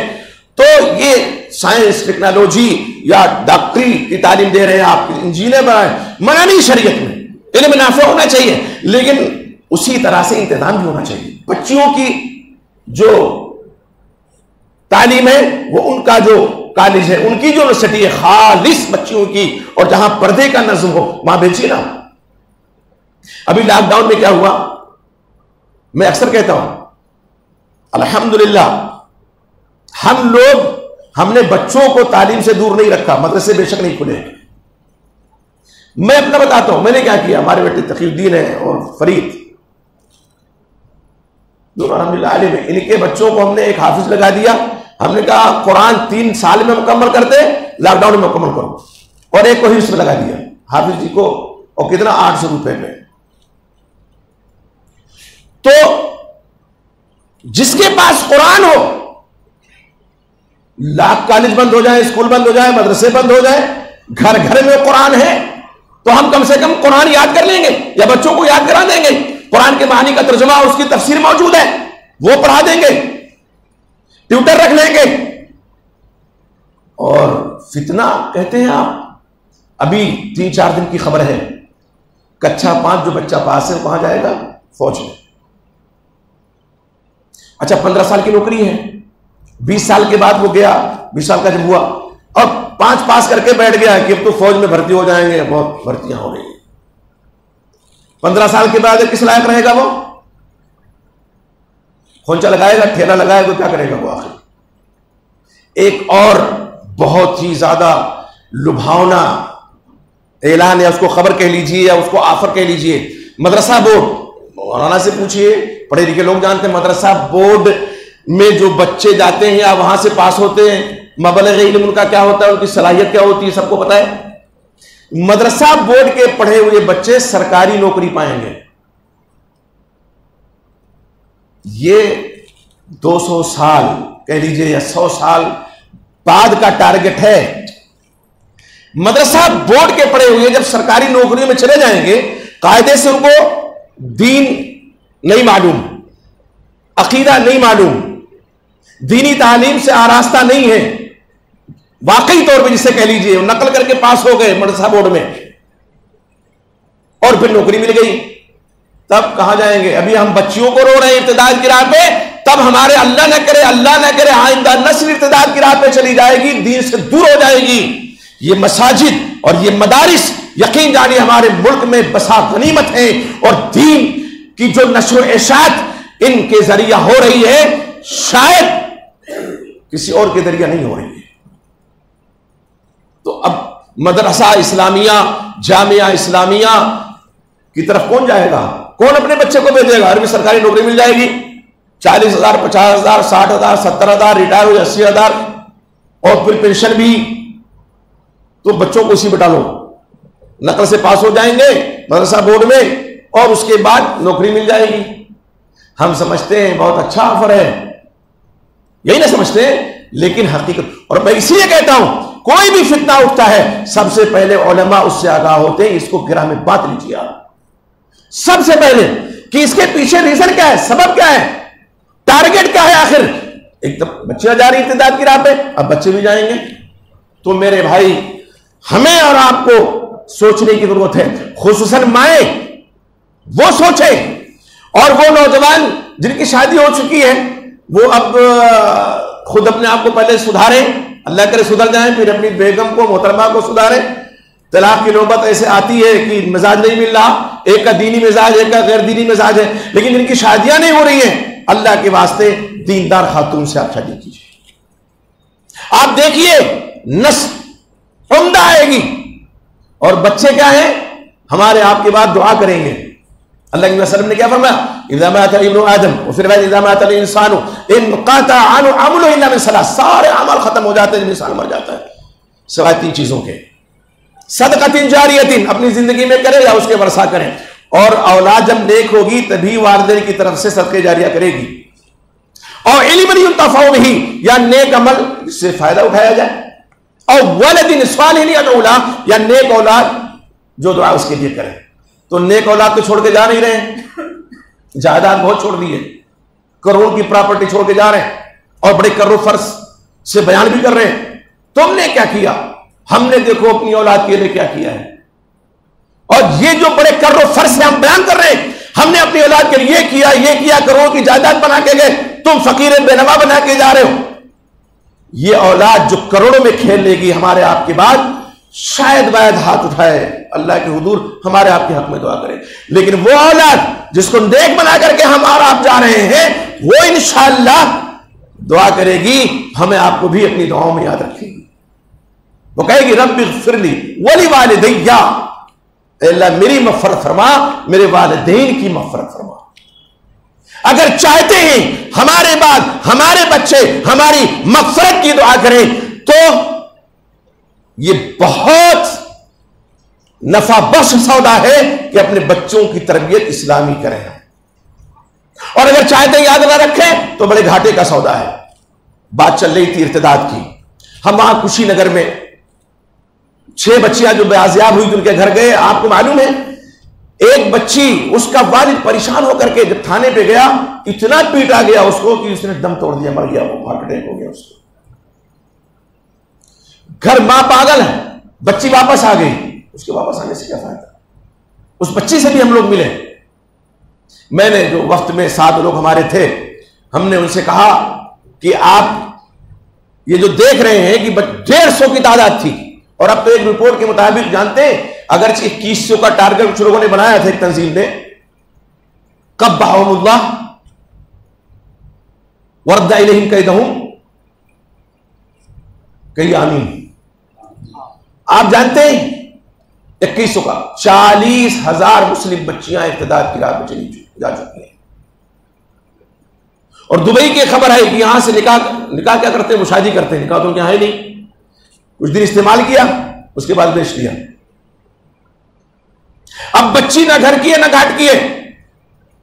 تو یہ سائنس ٹیکنالوجی یا ڈاکٹری کی تعلیم دے رہے ہیں، آپ انجینئر بنائیں، منع نہیں شریعت میں، علم نافع ہونا چاہیے، لیکن اسی طرح سے انتظام بھی ہونا چاہیے. بچیوں کی جو تعلیم ہے وہ ان کا جو کالج ہے، ان کی جو یونیورسٹی ہے، خالص بچیوں کی، اور جہاں پردے کا نظم ہو وہاں بھیجیے نا. ابھی لاک ڈاؤن میں کیا ہوا، میں اکثر کہتا ہوں الحمدللہ ہم نے بچوں کو تعلیم سے دور نہیں رکھا. مدرسے بے شک نہیں کھلے. میں اپنا بتاتا ہوں میں نے کیا کیا. ہمارے بیٹے تقی الدین ہیں اور فرید دونوں الحمدللہ عالم ہیں، ان کے بچوں کو ہم نے ایک حافظ لگا دیا. ہم نے کہا قرآن 3 سال میں مکمل کرتے، لاک ڈاؤن میں مکمل کرو، اور ایک کو ہی اس میں لگا دیا حافظ جی کو، اور کتنا 800 روپے میں. تو جس کے پاس قرآن ہو، لاکھ کالج بند ہو جائیں، اسکول بند ہو جائیں، مدرسے بند ہو جائیں، گھر گھر میں قرآن ہے، تو ہم کم سے کم قرآن یاد کر لیں گے یا بچوں کو یاد کرا دیں گے. قرآن کے معنی کا ترجمہ اور اس کی تفسیر موجود ہے، وہ پڑھا دیں گے، ٹیوٹر رکھ لیں گے. اور فتنہ کہتے ہیں آپ، ابھی 3-4 دن کی خبر ہے، کچھا 5 جو بچہ پاس ہے کہاں جائے گا؟ فوج میں. اچھا 15 سال کی نوکری ہے، 20 سال کے بعد وہ گیا، 20 سال کا جب ہوا اور 5 پاس کر کے بیٹھ گیا کہ اب تو فوج میں بھرتی ہو جائیں گے، بہت بھرتیاں ہو رہی ہیں. 15 سال کے بعد کس لائق رہے گا وہ؟ کھونچا لگائے گا، ٹھیلا لگائے گا، کیا کرے گا وہ آخر؟ ایک اور بہت ہی زیادہ لبھاونا اعلان ہے، اس کو خبر کہہ لیجئے یا اس کو آفر کہہ لیجئے. مدرسہ بورڈ، مولانا سے پوچھئے، پڑھے لکھے لوگ جانتے ہیں، مدرسہ بورڈ میں جو بچے جاتے ہیں یا وہاں سے پاس ہوتے ہیں، مبلغ علم ان کا کیا ہوتا ہے، ان کی صلاحیت کیا ہوتی ہے، سب کو پتا ہے. مدرسہ بورڈ کے پڑھے ہوئے بچے سرکاری نوکری پائیں گے. یہ 200 سال کہہ لیجئے یا 100 سال بعد کا ٹارگٹ ہے. مدرسہ بورڈ کے پڑھے ہوئے جب سرکاری نوکریوں میں چلے جائیں گے، قاعدے سے ان کو دین نہیں معلوم، عقیدہ نہیں معلوم، دینی تعلیم سے آراستہ نہیں ہے، واقعی طور پہ جسے کہہ لیجئے نقل کر کے پاس ہو گئے مدرسہ بورڈ میں اور پھر نوکری مل گئی، تب کہاں جائیں گے؟ ابھی ہم بچیوں کو رو رہے ہیں ارتداد کی راہ پہ، تب ہمارے اللہ نہ کرے آئندہ نسل ارتداد کی راہ پہ چلی جائے گی، دین سے دور ہو جائے گی. یہ مساجد اور یہ مدارس یقین جانیے ہمارے ملک میں بسا غنیمت ہیں، اور دین کی جو نشر و اشاعت ان کے ذریعہ ہو رہی ہے شاید کسی اور کے ذریعہ نہیں ہو رہی ہے. تو اب مدرسہ اسلامیہ، جامعہ اسلامیہ کی طرف کون جائے گا؟ کون اپنے بچے کو بھیجے گا؟ عربی سرکاری نوکری مل جائے گی، 40,000 50,000 60,000 70,000، ریٹائر ہو 80,000، اور پھر پینشن بھی. تو بچوں کو اسی پہ ڈالو، نقل سے پاس ہو جائیں گے مدرسہ بورڈ میں، اور اس کے بعد نوکری مل جائے گی. ہم سمجھتے ہیں بہت اچھا آفر ہے، یہی نہ سمجھتے ہیں، لیکن حقیقت. اور میں اسی لیے کہتا ہوں کوئی بھی فتنہ اٹھتا ہے سب سے پہلے علماء اس سے آگاہ ہوتے ہیں، اس کو گرہ میں بات لیجیے آپ سب سے پہلے کہ اس کے پیچھے ریزن کیا ہے، سبب کیا ہے، ٹارگٹ کیا ہے. آخر ایک دم بچیاں جا رہی ارتداد کی راہ پہ، اب بچے بھی جائیں گے. تو میرے بھائی ہمیں اور آپ کو سوچنے کی ضرورت ہے، خصوصاً مائیں وہ سوچیں، اور وہ نوجوان جن کی شادی ہو چکی ہے وہ اب خود اپنے آپ کو پہلے سدھاریں، اللہ کرے سدھر جائیں، پھر اپنی بیگم کو محترمہ کو سدھاریں. طلاق کی نوبت ایسے آتی ہے کہ مزاج نہیں مل رہا، ایک کا دینی مزاج، ایک کا غیر دینی مزاج ہے، لیکن ان کی شادیاں نہیں ہو رہی ہیں، اللہ کے واسطے دیندار خاتون سے آپ شادی کیجیے. آپ دیکھیے نسل عمدہ آئے گی، اور بچے کیا ہیں ہمارے آپ کے بعد دعا کریں گے. اللہ کے وسلم نے کیا فرمایا؟ اذا مات ابن آدم، وفي رواية اذا مات الانسان انقطع عنه عمله الا من ثلاث، سارے اعمال ختم ہو جاتے ہیں جب انسان مر جاتا ہے سوائے 3 چیزوں کے. صدقۃ جاریۃ، اپنی زندگی میں کرے یا اس کے ورثہ کریں، اور اولاد جب نیک ہوگی تبھی والدین کی طرف سے صدقہ جاریہ کرے گی. اور علم ينتفع به، یا نیک عمل جس سے فائدہ اٹھایا جائے، اور ولد صالح يدعو له، یا نیک اولاد جو دعا اس کے لیے کرے. تو نیک اولاد تو چھوڑ کے جا نہیں رہے ہیں، جائیداد بہت چھوڑ دی ہے، کروڑ کی پراپرٹی چھوڑ کے جا رہے ہیں، اور بڑے کرو فرض سے بیان بھی کر رہے ہیں. تم نے کیا کیا؟ ہم نے دیکھو اپنی اولاد کے لیے کیا کیا ہے. اور یہ جو بڑے کرو فرض سے ہم بیان کر رہے ہیں، ہم نے اپنی اولاد کے لیے یہ کیا کروڑ کی جائیداد بنا کے گئے، تم فقیر بے نوا بنا کے جا رہے ہو. یہ اولاد جو کروڑوں میں کھیل لے گی ہمارے آپ کے بعد، شاید باید ہاتھ اٹھائے اللہ کے حضور ہمارے آپ کے حق میں دعا کرے. لیکن وہ اولاد جس کو نیک بنا کر کے ہم اور آپ جا رہے ہیں، وہ انشاءاللہ دعا کرے گی، ہمیں آپ کو بھی اپنی دعاؤں میں یاد رکھے گی. وہ کہے گی رب اغفر لی ولوالدی، اے اللہ میری مغفرت فرما، میرے والدین کی مغفرت فرما. اگر چاہتے ہیں ہمارے بعد ہمارے بچے ہماری مغفرت کی دعا کریں تو یہ بہت نفع بخش سودا ہے کہ اپنے بچوں کی تربیت اسلامی کریں. اور اگر چاہتے ہیں یاد نہ رکھیں تو بڑے گھاٹے کا سودا ہے. بات چل رہی تھی ارتداد کی، ہم وہاں کشی نگر میں 6 بچیاں جو بازیاب ہوئی ان کے گھر گئے. آپ کو معلوم ہے ایک بچی، اس کا والد پریشان ہو کر کے جب تھانے پہ گیا، اتنا پیٹا گیا اس کو کہ اس نے دم توڑ دیا، مر گیا، وہ ہارٹ اٹیک ہو گیا اس کو. گھر ماں پاگل ہے، بچی واپس آ گئی، اس کے واپس آنے سے کیا فائدہ؟ اس بچی سے بھی ہم لوگ ملے. میں نے جو وقت میں 7 لوگ ہمارے تھے، ہم نے ان سے کہا کہ آپ یہ جو دیکھ رہے ہیں کہ 150 کی تعداد تھی، اور اب تو ایک رپورٹ کے مطابق جانتے ہیں اگرچہ 2100 کا ٹارگٹ کچھ لوگوں نے بنایا تھا ایک تنظیم نے، قبحهم اللہ ورد الیہم کیدہم، کہیے آمین. آپ جانتے ہیں 2100 کا 40,000 مسلم بچیاں ارتداد کی راہ پہ چلی جا چکی ہیں. اور دبئی کی خبر ہے کہ یہاں سے نکاح کیا کرتے ہیں؟ مشاہدی کرتے ہیں. نکاح تو یہاں ہے نہیں، کچھ دن استعمال کیا اس کے بعد بیچ دیا. اب بچی نہ گھر کی ہے نہ گھاٹ کی ہے،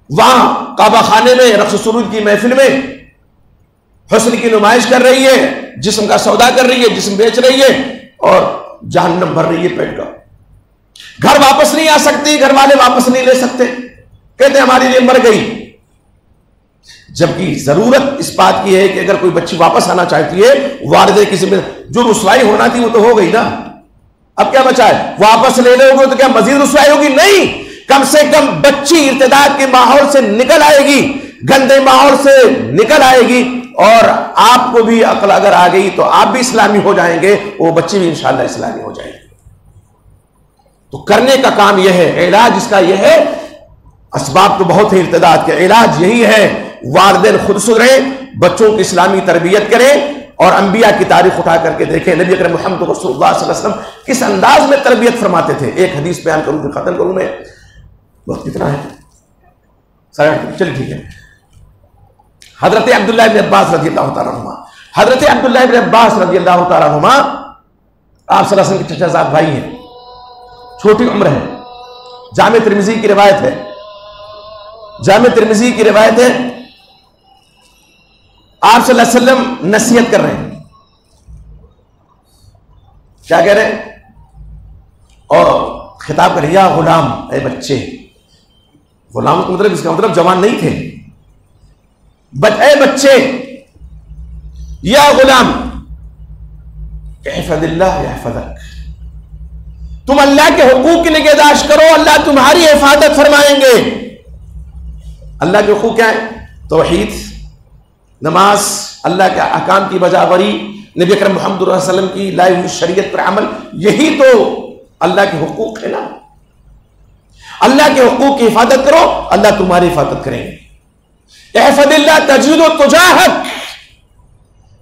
وہاں کعبہ خانے میں رقص سرود کی محفل میں حسن کی نمائش کر رہی ہے، جسم کا سودا کر رہی ہے، جسم بیچ رہی ہے، اور جہنم بھر رہی ہے پیٹ کا. گھر واپس نہیں آ سکتی، گھر والے واپس نہیں لے سکتے، کہتے ہماری لیے مر گئی. جبکہ ضرورت اس بات کی ہے کہ اگر کوئی بچی واپس آنا چاہتی ہے، والدے کی ذمہ، جو رسوائی ہونا تھی وہ تو ہو گئی نا، اب کیا بچا ہے؟ واپس لے لو گے تو کیا مزید رسوائی ہوگی؟ نہیں، کم سے کم بچی ارتداد کے ماحول سے نکل آئے گی، گندے ماحول سے نکل آئے گی، اور آپ کو بھی عقل اگر آ گئی تو آپ بھی اسلامی ہو جائیں گے، وہ بچی بھی انشاءاللہ اسلامی ہو جائے گی. تو کرنے کا کام یہ ہے، علاج اس کا یہ ہے. اسباب تو بہت ہیں ارتداد کے، علاج یہی ہے والدین خود سدھریں، بچوں کی اسلامی تربیت کریں، اور انبیاء کی تاریخ اٹھا کر کے دیکھیں نبی اکرم محمد رسول اللہ صلی اللہ علیہ وسلم کس انداز میں تربیت فرماتے تھے. ایک حدیث بیان کروں پھر ختم کروں میں، وقت کتنا ہے؟ 8:30. چلیے ٹھیک ہے. حضرت عبداللہ ابن عباس رضی اللہ تعالیٰ عنہما، حضرت عبداللہ ابن عباس رضی اللہ تعالیٰ عنہما آپ صلی اللہ علیہ وسلم کے چچا زاد بھائی ہیں، چھوٹی عمر ہے. جامع ترمذی کی روایت ہے، جامع ترمذی کی روایت ہے، آپ صلی اللہ علیہ وسلم نصیحت کر رہے ہیں. کیا کہہ رہے ہیں؟ اور خطاب کر رہے یا غلام، اے بچے. غلام کا مطلب، اس کا مطلب جوان نہیں تھے، اے بچے، یا غلام احفظ اللہ یحفظک، تم اللہ کے حقوق کی نگہداشت کرو، اللہ تمہاری حفاظت فرمائیں گے. اللہ کے حقوق کیا ہے؟ توحید، نماز، اللہ کے احکام کی بجاوری، نبی اکرم محمد صلی اللہ علیہ وسلم کی لائی ہوئی شریعت پر عمل، یہی تو اللہ کے حقوق ہے نا. اللہ کے حقوق کی حفاظت کرو, اللہ تمہاری حفاظت کریں گے. احفظ اللہ تجدہ تجاہک,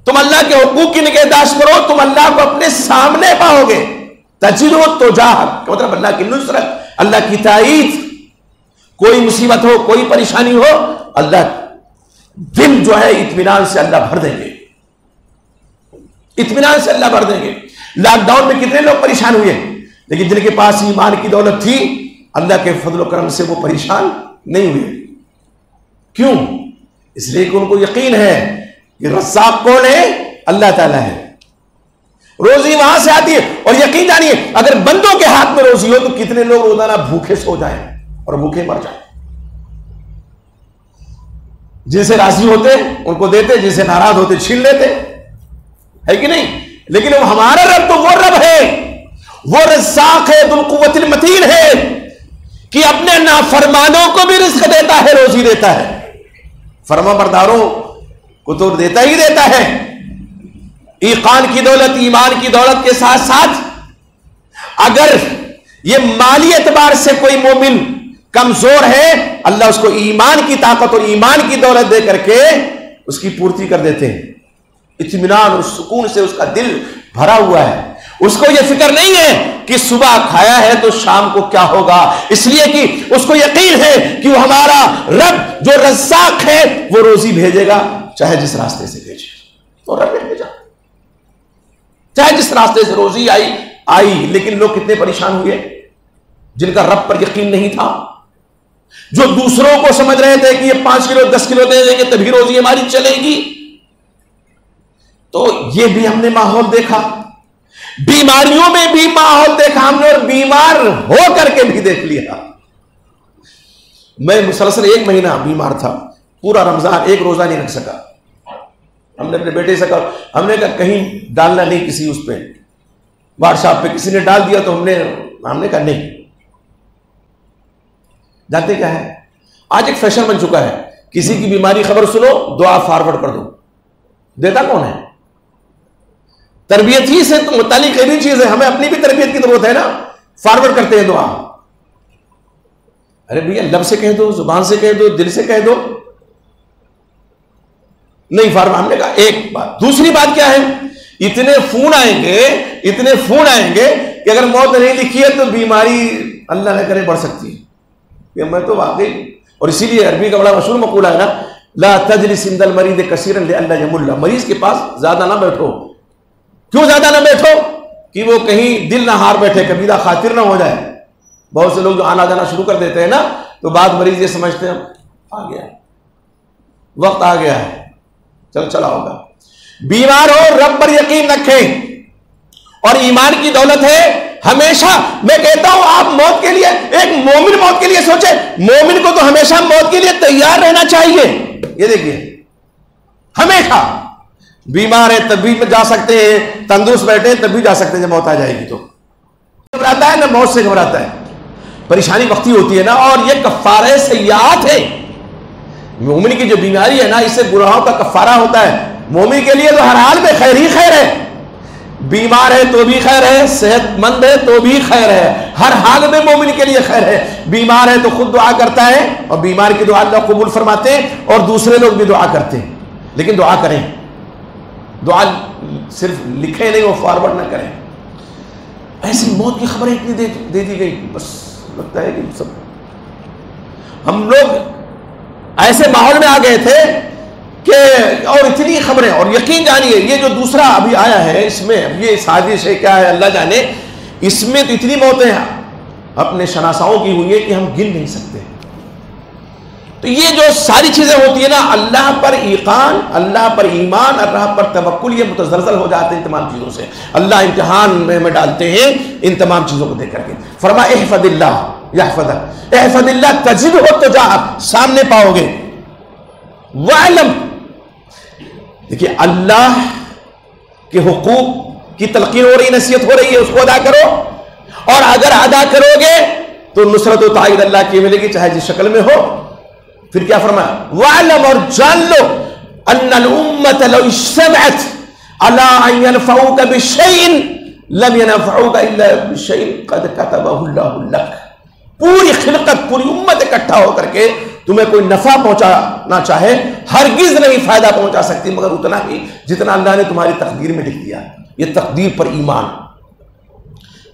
تم اللہ کے حقوق کی نگہداشت کرو, تم اللہ کو اپنے سامنے پاؤ گے. تجدہ تجاہک مطلب اللہ کی نصرت, اللہ کی تائید. کوئی مصیبت ہو, کوئی پریشانی ہو, اللہ دل جو ہے اطمینان سے اللہ بھر دیں گے, اطمینان سے اللہ بھر دیں گے. لاک ڈاؤن میں کتنے لوگ پریشان ہوئے, لیکن جن کے پاس ایمان کی دولت تھی, اللہ کے فضل و کرم سے وہ پریشان نہیں ہوئے. کیوں؟ اس لیے کہ ان کو یقین ہے کہ رزاق کون ہے؟ اللہ تعالیٰ ہے. روزی وہاں سے آتی ہے. اور یقین جانیے, اگر بندوں کے ہاتھ میں روزی ہو تو کتنے لوگ روزانہ بھوکے سو جائیں اور بھوکے مر جائیں. جن سے راضی ہوتے ان کو دیتے, جن سے ناراض ہوتے چھین لیتے, ہے کہ نہیں؟ لیکن ہمارا رب تو وہ رب ہے, وہ رزاق ہے, ذو القوت المتین ہے, کہ اپنے نافرمانوں کو بھی رزق دیتا ہے, روزی دیتا ہے. فرما برداروں کو تو دیتا ہی دیتا ہے. ایقان کی دولت, ایمان کی دولت کے ساتھ ساتھ اگر یہ مالی اعتبار سے کوئی مومن کمزور ہے, اللہ اس کو ایمان کی طاقت اور ایمان کی دولت دے کر کے اس کی پورتی کر دیتے ہیں. اطمینان اور سکون سے اس کا دل بھرا ہوا ہے. اس کو یہ فکر نہیں ہے کہ صبح کھایا ہے تو شام کو کیا ہوگا, اس لیے کہ اس کو یقین ہے کہ وہ ہمارا رب جو رزاق ہے وہ روزی بھیجے گا, چاہے جس راستے سے بھیجے. اور رب نے بھیجا, چاہے جس راستے سے روزی آئی. لیکن لوگ کتنے پریشان ہوئے جن کا رب پر یقین نہیں تھا, جو دوسروں کو سمجھ رہے تھے کہ یہ 5 کلو 10 کلو دے دیں گے تبھی روزی ہماری چلے گی. تو یہ بھی ہم نے ماحول دیکھا, بیماریوں میں بھی ماحول دیکھا ہم نے, اور بیمار ہو کر کے بھی دیکھ لیا. میں مسلسل 1 مہینہ بیمار تھا, پورا رمضان ایک روزہ نہیں رکھ سکا. ہم نے اپنے بیٹے سے کہا, ہم نے کہا کہیں ڈالنا نہیں کسی اس پہ واٹس ایپ پہ, کسی نے ڈال دیا تو ہم نے کہا نہیں. جانتے کیا ہے, آج ایک فیشن بن چکا ہے, کسی کی بیماری خبر سنو دعا فارورڈ کر دو. دیتا کون ہے؟ تربیت ہی سے متعلق ایک چیز ہے, ہمیں اپنی بھی تربیت کی ضرورت ہے نا. فارورڈ کرتے ہیں دعا. ارے بھیا لب سے کہہ دو, زبان سے کہہ دو, دل سے کہہ دو, نہیں فارورڈ. ہم نے کہا ایک بات. دوسری بات کیا ہے, اتنے فون آئیں گے کہ اگر موت نہیں لکھی ہے تو بیماری اللہ نہ کرے بڑھ سکتی ہے. میں تو واقعی, اور اسی لیے عربی کا بڑا مشہور مقولہ ہے نا, لا تجلس عند المریض کثیرا لئلا یمل. مریض کے پاس زیادہ نہ بیٹھو. کیوں زیادہ نہ بیٹھو؟ کہ وہ کہیں دل نہ ہار بیٹھے, کبیرہ خاطر نہ ہو جائے. بہت سے لوگ جو آنا جانا شروع کر دیتے ہیں نا, تو بعد مریض یہ سمجھتے ہیں آ گیا وقت, آ گیا ہے, چلا ہوگا. بیمار ہو رب پر یقین رکھیں, اور ایمان کی دولت ہے. ہمیشہ میں کہتا ہوں آپ موت کے لیے, ایک مومن موت کے لیے سوچے, مومن کو تو ہمیشہ موت کے لیے تیار رہنا چاہیے. یہ دیکھیے, ہمیشہ بیمار ہے تب بھی جا سکتے ہیں, تندرست بیٹھے ہیں تب بھی جا سکتے ہیں. جب موت آ جائے گی تو گھبراتا ہے نا, موت سے گھبراتا ہے. پریشانی وقتی ہوتی ہے نا, اور یہ کفارہ سیئات ہے. مومن کی جو بیماری ہے نا, اس سے گناہوں کا کفارہ ہوتا ہے. مومن کے لیے تو ہر حال میں خیر ہی خیر ہے. بیمار ہے تو بھی خیر ہے, صحت مند ہے تو بھی خیر ہے, ہر حال میں مومن کے لیے خیر ہے. بیمار ہے تو خود دعا کرتا ہے, اور بیمار کی دعا اللہ قبول فرماتے ہیں, اور دوسرے لوگ بھی دعا کرتے ہیں. لیکن دعا کریں, دعا صرف لکھیں نہیں, وہ فارورڈ نہ کریں. ایسی موت کی خبریں اتنی دے دی گئی, بس لگتا ہے کہ سب ہم لوگ ایسے ماحول میں آ گئے تھے کہ, اور اتنی خبریں. اور یقین جانیے یہ جو دوسرا ابھی آیا ہے, اس میں یہ سازش ہے کیا ہے اللہ جانے, اس میں تو اتنی موتیں اپنے شناساؤں کی ہوئی ہے کہ ہم گن نہیں سکتے. تو یہ جو ساری چیزیں ہوتی ہیں نا, اللہ پر ایقان, اللہ پر ایمان, اللہ پر توکل, یہ متزلزل ہو جاتے ہیں ان تمام چیزوں سے. اللہ امتحان میں ہمیں ڈالتے ہیں ان تمام چیزوں کو دیکھ کر کے. فرما احفظ اللہ یحفظک, احفظ اللہ تجدہ تجاہک, سامنے پاؤ گے. وعلم, دیکھیے اللہ کے حقوق کی تلقین ہو رہی, نصیحت ہو رہی ہے, اس کو ادا کرو. اور اگر ادا کرو گے تو نصرت و تائید اللہ کی ملے گی, چاہے جس شکل میں ہو. پھر کیا فرمایا, وعلم, اور جان لو, ان الامت لو اجتمعت علی ان ينفعوک بشیء لم ينفعوك الا بشيء قد كتبه الله لك. پوری خلقت پوری امت اکٹھا ہو کر کے تمہیں کوئی نفع پہنچانا چاہے ہرگز نہیں فائدہ پہنچا سکتی مگر اتنا ہی جتنا اللہ نے تمہاری تقدیر میں لکھ دیا. یہ تقدیر پر ایمان.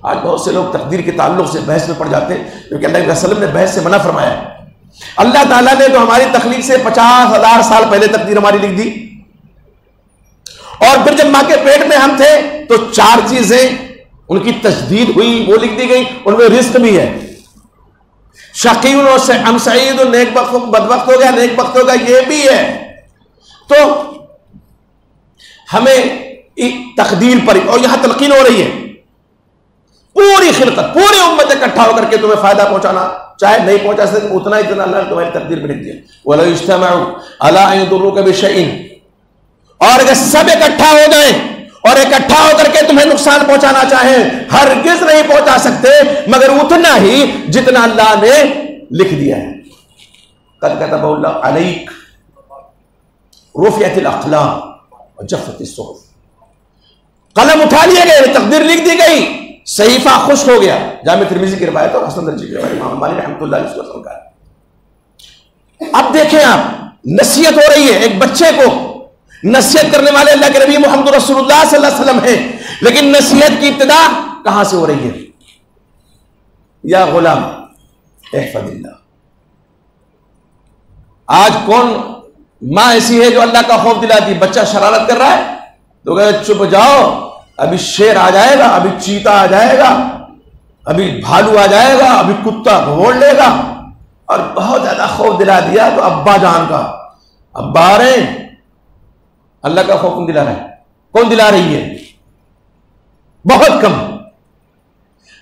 آج بہت سے لوگ تقدیر کے تعلق سے بحث میں پڑ جاتے ہیں کیونکہ اللہ کے رسول نے بحث سے منع فرمایا ہے. اللہ تعالیٰ نے تو ہماری تخلیق سے 50,000 سال پہلے تقدیر ہماری لکھ دی, اور پھر جب ماں کے پیٹ میں ہم تھے تو 4 چیزیں ان کی تجدید ہوئی, وہ لکھ دی گئی. ان میں رزق بھی ہے, شقی ام سعید, نیک بخت بدبخت ہو گیا, نیک بخت ہوگا, یہ بھی ہے. تو ہمیں تقدیر پر, اور یہاں تلقین ہو رہی ہے پوری خلقت پوری امت اکٹھا ہو کر کے تمہیں فائدہ پہنچانا چاہے نہیں پہنچا سکتے اتنا ہی اتنا اللہ نے تمہاری تقدیر میں لکھ دیا. وَلَوْ اجْتَمَعُوا عَلَىٰ أَن يَضُرُّوكَ بِشَيْءٍ, اور اگر سب اکٹھا ہو جائیں اور اکٹھا ہو کر کے تمہیں نقصان پہنچانا چاہیں ہرگز نہیں پہنچا سکتے مگر اتنا ہی جتنا اللہ نے لکھ دیا ہے. قَدْ كَتَبَهُ اللَّهُ عَلَيْكَ رُفِعَتِ الْأَقْلَامُ وَجَفَّتِ الصُّحُفُ. قلم اٹھا لیے گئے, تقدیر لکھ دی گئی, صحیفہ خشک ہو گیا. جامع ترمذی کی روایت اور حسن درجے کی روایت, امام مالک رحمۃ اللہ علیہ وسلم کا ہے. اب دیکھیں آپ, نصیحت ہو رہی ہے ایک بچے کو. نصیحت کرنے والے اللہ کے نبی محمد رسول اللہ صلی اللہ علیہ وسلم ہیں, لیکن نصیحت کی ابتدا کہاں سے ہو رہی ہے؟ یا غلام احفظ اللہ. آج کون ماں ایسی ہے جو اللہ کا خوف دلاتی؟ بچہ شرارت کر رہا ہے تو کہے چپ جاؤ, ابھی شیر آ جائے گا, ابھی چیتا آ جائے گا, ابھی بھالو آ جائے گا, ابھی کتا بھوڑ لے گا, اور بہت زیادہ خوف دلا دیا تو ابا جان کا, ابا آ رہے ہیں, اللہ کا خوف کون دلا رہا ہے؟ کون دلا رہی ہے؟ بہت کم.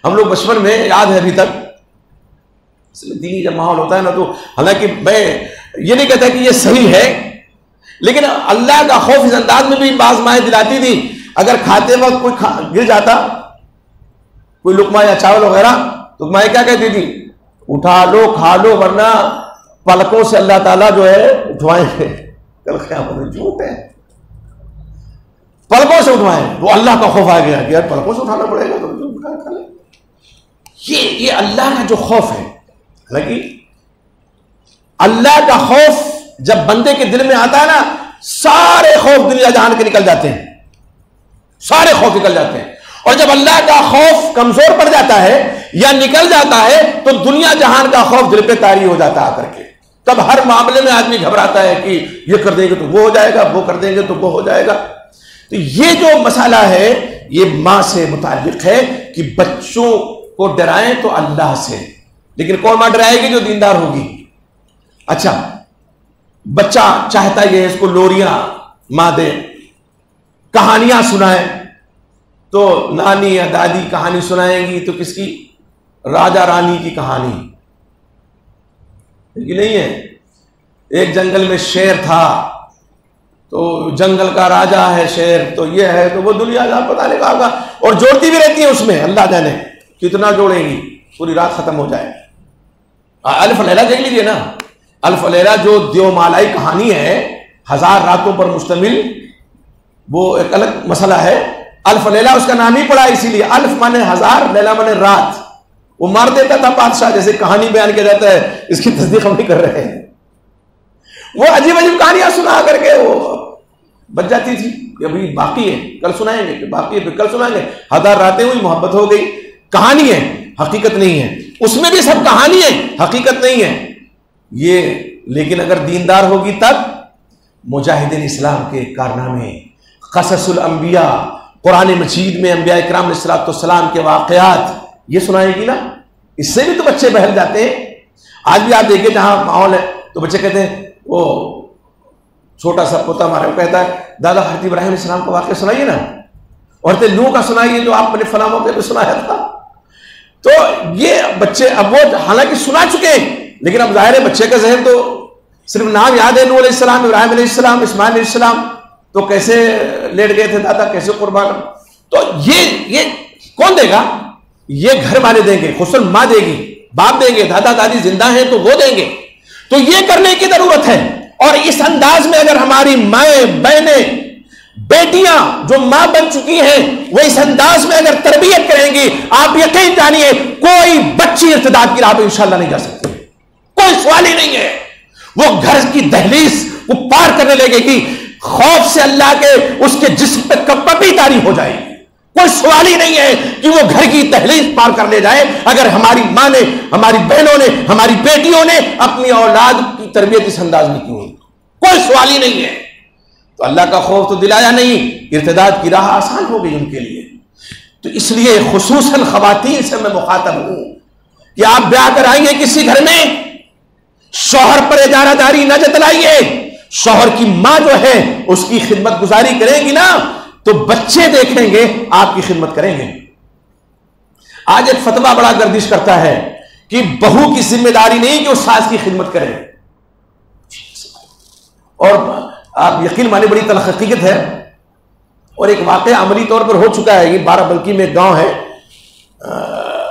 ہم لوگ بچپن میں یاد ہے ابھی تک, دینی جب ماحول ہوتا ہے نا تو, حالانکہ میں یہ نہیں کہتا کہ یہ صحیح ہے, لیکن اللہ کا خوف اس انداز میں بھی بعض مائیں دلاتی تھی. اگر کھاتے وقت کوئی گر جاتا کوئی لقمہ یا چاول وغیرہ تو مائیں کیا کہتی تھی؟ اٹھا لو کھا لو ورنہ پلکوں سے اللہ تعالیٰ جو ہے اٹھوائیں گے. کل قیامت میں جھوٹ ہے, پلکوں سے اٹھوائیں. وہ اللہ کا خوف آ گیا کہ یار پلکوں سے اٹھانا پڑے گا تو کھا لیں. یہ اللہ کا جو خوف ہے, حالانکہ اللہ کا خوف جب بندے کے دل میں آتا ہے نا, سارے خوف دنیا جہان کے نکل جاتے ہیں, سارے خوف نکل جاتے ہیں. اور جب اللہ کا خوف کمزور پڑ جاتا ہے یا نکل جاتا ہے تو دنیا جہان کا خوف دل پہ طاری ہو جاتا ہے آ کر کے. تب ہر معاملے میں آدمی گھبراتا ہے کہ یہ کر دیں گے تو وہ ہو جائے گا, وہ کر دیں گے تو وہ ہو جائے گا. تو یہ جو مسئلہ ہے یہ ماں سے متعلق ہے کہ بچوں کو ڈرائیں تو اللہ سے, لیکن کون ماں ڈرائے گی؟ جو دیندار ہوگی. اچھا, بچہ چاہتا یہ اس کو لوریاں ماں دے, کہانیاں سنائیں, تو نانی یا دادی کہانی سنائیں گی تو کس کی؟ راجا رانی کی کہانی. یہ نہیں ہے ایک جنگل میں شیر تھا تو جنگل کا راجا ہے شیر, تو یہ ہے تو وہ دنیا جہاں پتہ نہیں کہا, اور جوڑتی بھی رہتی ہے اس میں, اللہ جانے کتنا جوڑیں گی, پوری رات ختم ہو جائے. الف لیلہ دیکھ لیجیے نا, الف لیلہ جو دیومالائی کہانی ہے 1000 راتوں پر مشتمل, وہ ایک الگ مسئلہ ہے. الف لیلہ اس کا نام ہی پڑا اسی لیے, الف مانے 1000, لیلہ مانے رات. وہ مار دیتا تھا بادشاہ, جیسے کہانی بیان کیا جاتا ہے, اس کی تصدیق ہم نہیں کر رہے ہیں. وہ عجیب عجیب کہانیاں سنا کر کے وہ بچ جاتی تھی کہ ابھی باقی ہے کل سنائیں گے, کہ باقی ہے کل سنائیں گے. 1000 راتیں ہوئی, محبت ہو گئی. کہانی ہے, حقیقت نہیں ہے. اس میں بھی سب کہانی ہے, حقیقت نہیں ہے یہ. لیکن اگر دیندار ہوگی تب مجاہدین اسلام کے کارنامے, قصص الانبیاء, قرآن مجید میں انبیاء اکرام علیہ السلام کے واقعات یہ سنائے گی نا, اس سے بھی تو بچے بہل جاتے ہیں. آج بھی آپ دیکھیں جہاں ماحول ہے تو بچے کہتے ہیں, وہ چھوٹا سا پوتا ہمارے کو کہتا ہے دادا حضرت ابراہیم علیہ السلام کا واقعہ سنائیے نا, اور حضرت نوح کا سنائیے جو آپ نے فلاں موقع پہ سنایا تھا. تو یہ بچے اب وہ حالانکہ سنا چکے ہیں, لیکن اب ظاہر ہے بچے کا ذہن تو صرف نام یاد ہے, نوح علیہ السلام, ابراہیم علیہ السلام, اسماعیل علیہ السلام, تو کیسے لیٹ گئے تھے دادا, کیسے قربان. تو یہ کون دے گا؟ یہ گھر والے دیں گے, خصوصاً ماں دے گی, باپ دیں گے, دادا دادی زندہ ہیں تو وہ دیں گے. تو یہ کرنے کی ضرورت ہے. اور اس انداز میں اگر ہماری مائیں بہنیں بیٹیاں جو ماں بن چکی ہیں وہ اس انداز میں اگر تربیت کریں گی، آپ یقین جانیے کوئی بچی ارتداد کی راہ پہ انشاءاللہ نہیں جا سکتی، کوئی سوال ہی نہیں ہے۔ وہ گھر کی دہلیز وہ پار کرنے لگے گی، خوف سے اللہ کے اس کے جسم پہ کپی تاری ہو جائے گی، کوئی سوال ہی نہیں ہے کہ وہ گھر کی دہلیز پار کر لے جائے اگر ہماری ماں نے، ہماری بہنوں نے، ہماری بیٹیوں نے اپنی اولاد کی تربیت اس انداز میں کی ہوئی، کوئی سوال ہی نہیں ہے۔ تو اللہ کا خوف تو دلایا نہیں، ارتداد کی راہ آسان ہو گئی ان کے لیے۔ تو اس لیے خصوصاً خواتین سے میں مخاطب ہوں کہ آپ بیاہ کر آئیے کسی گھر میں، شوہر پر اجارہ داری نہ جتلائیے، شوہر کی ماں جو ہے اس کی خدمت گزاری کریں گی نا تو بچے دیکھیں گے آپ کی خدمت کریں گے۔ آج ایک فتویٰ بڑا گردش کرتا ہے کہ بہو کی ذمہ داری نہیں کہ وہ ساس کی خدمت کرے، اور آپ یقین مانے بڑی تلخ حقیقت ہے، اور ایک واقعہ عملی طور پر ہو چکا ہے۔ یہ بارہ بنکی میں ایک گاؤں ہے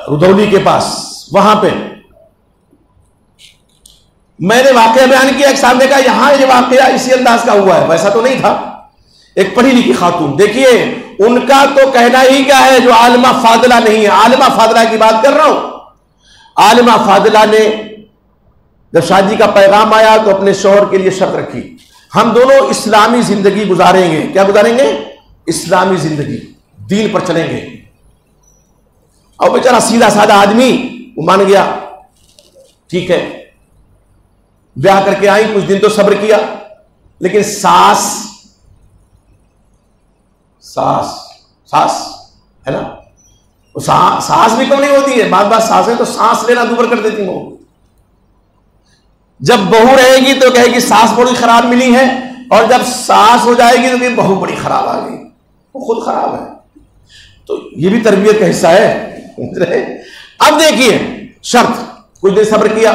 رودولی کے پاس، وہاں پہ میں نے واقعہ بیان کیا، ایک صاحب نے کہا یہاں یہ واقعہ اسی انداز کا ہوا ہے، ویسا تو نہیں تھا۔ ایک پڑھی لکھی خاتون، دیکھیے ان کا تو کہنا ہی کیا ہے جو عالمہ فاضلہ نہیں ہے، عالمہ فاضلہ کی بات کر رہا ہوں۔ عالمہ فاضلہ نے جب شادی کا پیغام آیا تو اپنے شوہر کے لیے شرط رکھی، ہم دونوں اسلامی زندگی گزاریں گے۔ کیا گزاریں گے؟ اسلامی زندگی، دین پر چلیں گے۔ اور بیچارہ سیدھا سادہ آدمی وہ مان گیا، ٹھیک ہے، بیاہ کر کے آئی، کچھ دن تو صبر کیا، لیکن ساس ہے نا، سانس بھی کم نہیں ہوتی ہے، بعض سانسیں تو سانس لینا دوبر کر دیتی ہیں۔ جب بہو رہے گی تو کہے گی سانس بڑی خراب ملی ہے، اور جب سانس ہو جائے گی تو کہ بہو بڑی خراب آ گئی، وہ خود خراب ہے۔ تو یہ بھی تربیت کا حصہ ہے۔ اب دیکھیے شرط، کچھ دیر صبر کیا،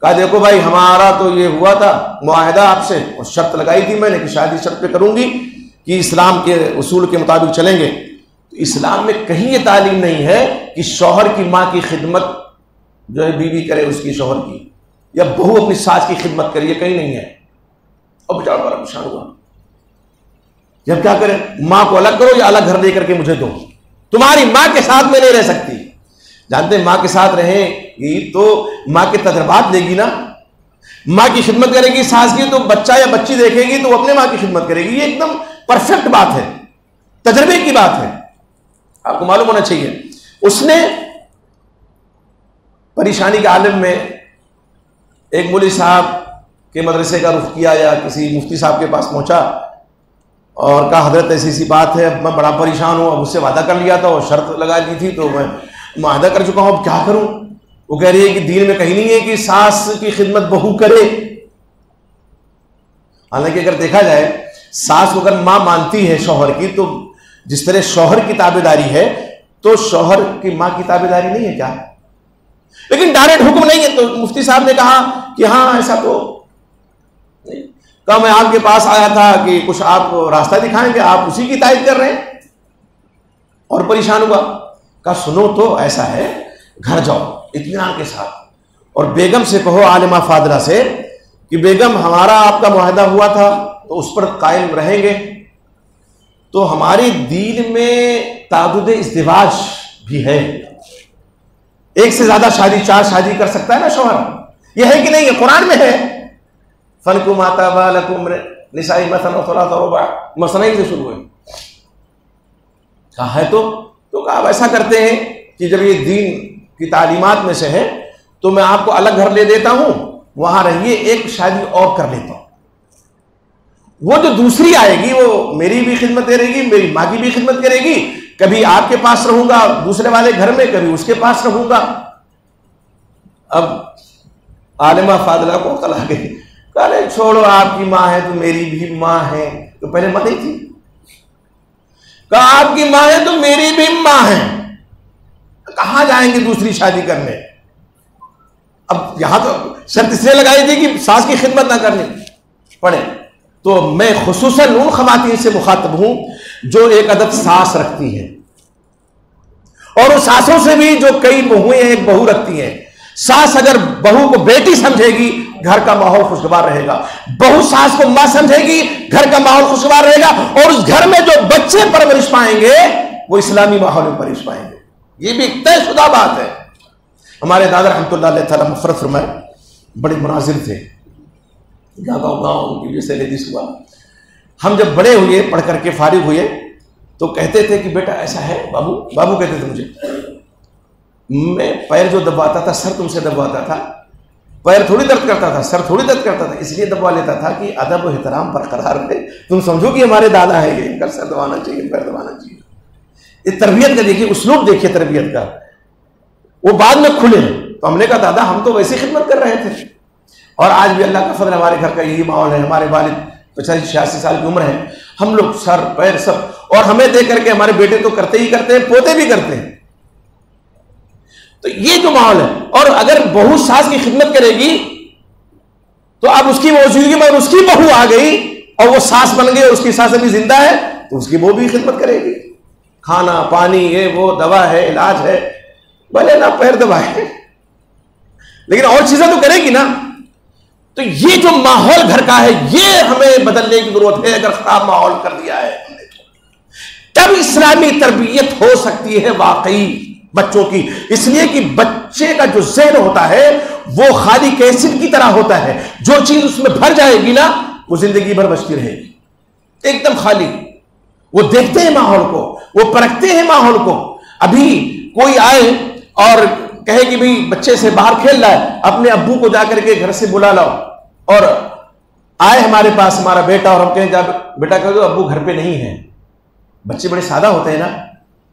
کہا دیکھو بھائی ہمارا تو یہ ہوا تھا معاہدہ آپ سے، اور شرط لگائی تھی میں نے کہ شادی شرط پہ کروں گی کہ اسلام کے اصول کے مطابق چلیں گے۔ تو اسلام میں کہیں یہ تعلیم نہیں ہے کہ شوہر کی ماں کی خدمت جو ہے بیوی کرے اس کی شوہر کی، یا بہو اپنی ساس کی خدمت کرے، یہ کہیں نہیں ہے۔ اور بیچارہ بڑا پریشان ہوا، جب کیا کرے، ماں کو الگ کرو یا الگ گھر لے کر کے مجھے دو، تمہاری ماں کے ساتھ میں نہیں رہ سکتی۔ جانتے ہیں ماں کے ساتھ رہیں گی تو ماں کے تجربات لے گی نا، ماں کی خدمت کرے گی ساس کی تو بچہ یا بچی دیکھے گی تو وہ اپنے ماں کی خدمت کرے گی، یہ ایک دم پرفیکٹ بات ہے، تجربے کی بات ہے، آپ کو معلوم ہونا چاہیے۔ اس نے پریشانی کے عالم میں ایک مولوی صاحب کے مدرسے کا رخ کیا، یا کسی مفتی صاحب کے پاس پہنچا اور کہا حضرت ایسی ایسی بات ہے، اب میں بڑا پریشان ہوں، اب اس سے وعدہ کر لیا تھا اور شرط لگا دی تھی تو میں معاہدہ کر چکا ہوں، اب کیا کروں؟ وہ کہہ رہی ہے کہ دین میں کہیں نہیں ہے کہ ساس کی خدمت بہو کرے۔ حالانکہ اگر دیکھا جائے ساس کو اگر ماں مانتی ہے شوہر کی، تو جس طرح شوہر کی تابع داری ہے تو شوہر کی ماں کی تابع داری نہیں ہے کیا؟ لیکن ڈائریکٹ حکم نہیں ہے۔ تو مفتی صاحب نے کہا کہ ہاں ایسا تو نہیں، کہا میں آپ کے پاس آیا تھا کہ کچھ آپ راستہ دکھائیں گے، آپ اسی کی تائید کر رہے ہیں، اور پریشان ہوا۔ کہا سنو تو ایسا ہے، گھر جاؤ اطمینان کے ساتھ اور بیگم سے کہو، عالمہ فاضلہ سے، کہ بیگم ہمارا آپ کا معاہدہ ہوا تھا تو اس پر قائم رہیں گے، تو ہمارے دین میں تعدد ازدواج بھی ہے، ایک سے زیادہ شادی، 4 شادی کر سکتا ہے نا شوہر، یہ ہے کہ نہیں؟ یہ قرآن میں ہے، فَنْكُحُوا مَا طَابَ لَكُم مِّنَ النِّسَاءِ مَثْنًى وَثُلَاثَ وَرُبَاعَ، مثنی سے شروع ہے۔ کہا ہے تو کہا ایسا کرتے ہیں کہ جب یہ دین کی تعلیمات میں سے ہے تو میں آپ کو الگ گھر لے دیتا ہوں، وہاں رہیے، ایک شادی اور کر لیتا ہوں، وہ جو دوسری آئے گی وہ میری بھی خدمت کرے گی، میری ماں کی بھی خدمت کرے گی، کبھی آپ کے پاس رہوں گا دوسرے والے گھر میں، کبھی اس کے پاس رہوں گا۔ اب عالمہ فاضلہ کو عقل آ گئی، کہا چھوڑو، آپ کی ماں ہے تو میری بھی ماں ہے، تو پہلے مت نہیں تھی، کہا آپ کی ماں ہے تو میری بھی ماں ہے، کہاں جائیں گے دوسری شادی کرنے؟ اب یہاں تو شرط اس لیے لگائی تھی کہ ساس کی خدمت نہ کرنی پڑے۔ تو میں خصوصاً ان خواتین سے مخاطب ہوں جو ایک عدد ساس رکھتی ہیں، اور ان ساسوں سے بھی جو کئی بہویں ایک بہو رکھتی ہیں۔ ساس اگر بہو کو بیٹی سمجھے گی گھر کا ماحول خوشگوار رہے گا. بہو ساس کو ماں سمجھے گی, گھر کا ماحول خوشگوار رہے گا, اور اس گھر میں جو بچے پرورش پائیں گے وہ اسلامی ماحول میں پرورش پائیں گے. یہ بھی ایک طے شدہ بات ہے. ہمارے دادا رحمۃ اللہ علیہ تعالیٰ مغفرت فرمائے بڑے مناظر تھے, گاؤں کی وجہ سے لیڈیز ہوا. ہم جب بڑے ہوئے, پڑھ کر کے فارغ ہوئے, تو کہتے تھے کہ بیٹا ایسا ہے, بابو کہتے تھے مجھے, میں پیر جو دباتا تھا سر تم سے دباتا تھا, پیر تھوڑی درد کرتا تھا, سر تھوڑی درد کرتا تھا, اس لیے دبا لیتا تھا کہ ادب و احترام برقرار رہے. تم سمجھو کہ ہمارے دادا ہیں, یہ ان کا سر دبانا چاہیے, پیر دبانا چاہیے. یہ تربیت کا دیکھیے, اسلوب دیکھیے تربیت کا. وہ بعد میں کھلے, تو ہم نے کہا دادا ہم تو ویسی خدمت کر رہے تھے. اور آج بھی اللہ کا فضل, ہمارے گھر کا یہی ماحول ہے. ہمارے والد 85-86 سال کی عمر ہے, ہم لوگ سر پیر سب, اور ہمیں دیکھ کر کے ہمارے بیٹے تو کرتے ہی کرتے ہیں, پوتے بھی کرتے ہیں. تو یہ جو ماحول ہے, اور اگر بہو ساس کی خدمت کرے گی تو اب اس کی موجودگی میں اس کی بہو آ گئی اور وہ ساس بن گئی اور اس کی ساس ابھی زندہ ہے, تو اس کی بہو بھی خدمت کرے گی. کھانا پانی یہ وہ دوا ہے علاج ہے, بھلے نہ پیر دبائے لیکن اور چیزیں تو کرے گی نا. تو یہ جو ماحول گھر کا ہے یہ ہمیں بدلنے کی ضرورت ہے. اگر خراب ماحول کر دیا ہے تب اسلامی تربیت ہو سکتی ہے واقعی بچوں کی. اس لیے کہ بچے کا جو ذہن ہوتا ہے وہ خالی کیسٹ کی طرح ہوتا ہے, جو چیز اس میں بھر جائے گی نا وہ زندگی بھر بچتی رہے گی, ایک دم خالی. وہ دیکھتے ہیں ماحول کو, وہ پرکھتے ہیں ماحول کو. ابھی کوئی آئے اور کہے کہ بھئی بچے سے باہر کھیل رہا ہے, اپنے ابو کو جا کر کے گھر سے بلا لاؤ, اور آئے ہمارے پاس ہمارا بیٹا اور ہم کہیں جا بیٹا کہہ دو ابو گھر پہ نہیں ہے. بچے بڑے سادہ ہوتے ہیں نا.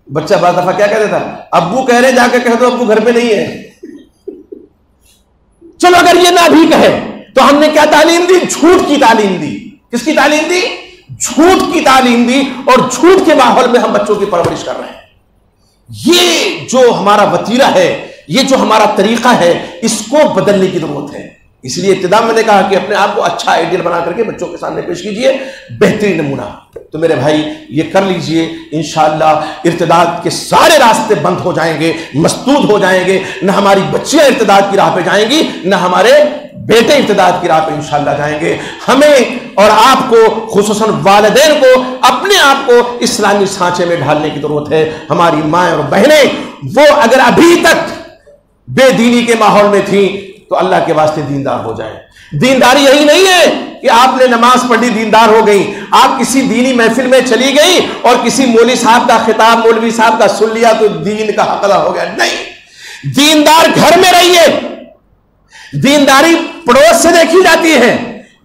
بچہ بعض دفعہ کیا کہتا تھا, ابو کہہ رہے جا کے کہہ دو ابو گھر پہ نہیں ہے. چلو اگر یہ نہ بھی کہے تو ہم نے کیا تعلیم دی, جھوٹ کی تعلیم دی. کس کی تعلیم دی؟ جھوٹ کی تعلیم دی, اور جھوٹ کے ماحول میں ہم بچوں کی پرورش کر رہے ہیں. یہ جو ہمارا وتیرہ ہے, یہ جو ہمارا طریقہ ہے, اس کو بدلنے کی ضرورت ہے. اس لیے ابتدا میں نے کہا کہ اپنے آپ کو اچھا آئیڈیل بنا کر کے بچوں کے سامنے پیش کیجئے, بہترین نمونہ. تو میرے بھائی یہ کر لیجئے, انشاءاللہ ارتداد کے سارے راستے بند ہو جائیں گے, مسدود ہو جائیں گے. نہ ہماری بچیاں ارتداد کی راہ پہ جائیں گی, نہ ہمارے بیٹے ارتداد کی راہ پہ انشاءاللہ جائیں گے. ہمیں اور آپ کو, خصوصاً والدین کو, اپنے آپ کو اسلامی سانچے میں ڈھالنے کی ضرورت ہے. ہماری مائیں اور بہنیں وہ اگر ابھی تک بے دینی کے ماحول میں تھیں تو اللہ کے واسطے دیندار ہو جائیں. دینداری یہی نہیں ہے کہ آپ نے نماز پڑھی دیندار ہو گئی, آپ کسی دینی محفل میں چلی گئی اور کسی مولوی صاحب کا خطاب مولوی صاحب کا سن لیا تو دین کا حق ادا ہو گیا. نہیں, دیندار گھر میں رہیے. دینداری پڑوس سے دیکھی جاتی ہے,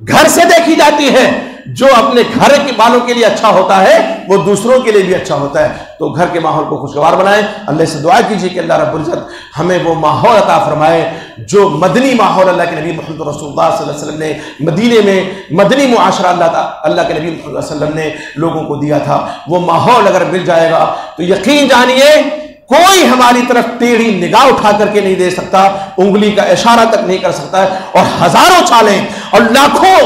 گھر سے دیکھی جاتی ہے. جو اپنے گھر کے والوں کے لیے اچھا ہوتا ہے وہ دوسروں کے لیے بھی اچھا ہوتا ہے. تو گھر کے ماحول کو خوشگوار بنائیں. اللہ سے دعا کیجیے کہ اللہ رب العزت ہمیں وہ ماحول عطا فرمائے جو مدنی ماحول اللہ کے نبی محمد رسول اللہ صلی اللہ علیہ وسلم نے مدینے میں مدنی معاشرہ اللہ کے نبی محمد صلی اللہ علیہ وسلم نے لوگوں کو دیا تھا. وہ ماحول اگر مل جائے گا تو یقین جانیے کوئی ہماری طرف ٹیڑھی نگاہ اٹھا کر کے نہیں دے سکتا, انگلی کا اشارہ تک نہیں کر سکتا ہے. اور ہزاروں چالیں اور لاکھوں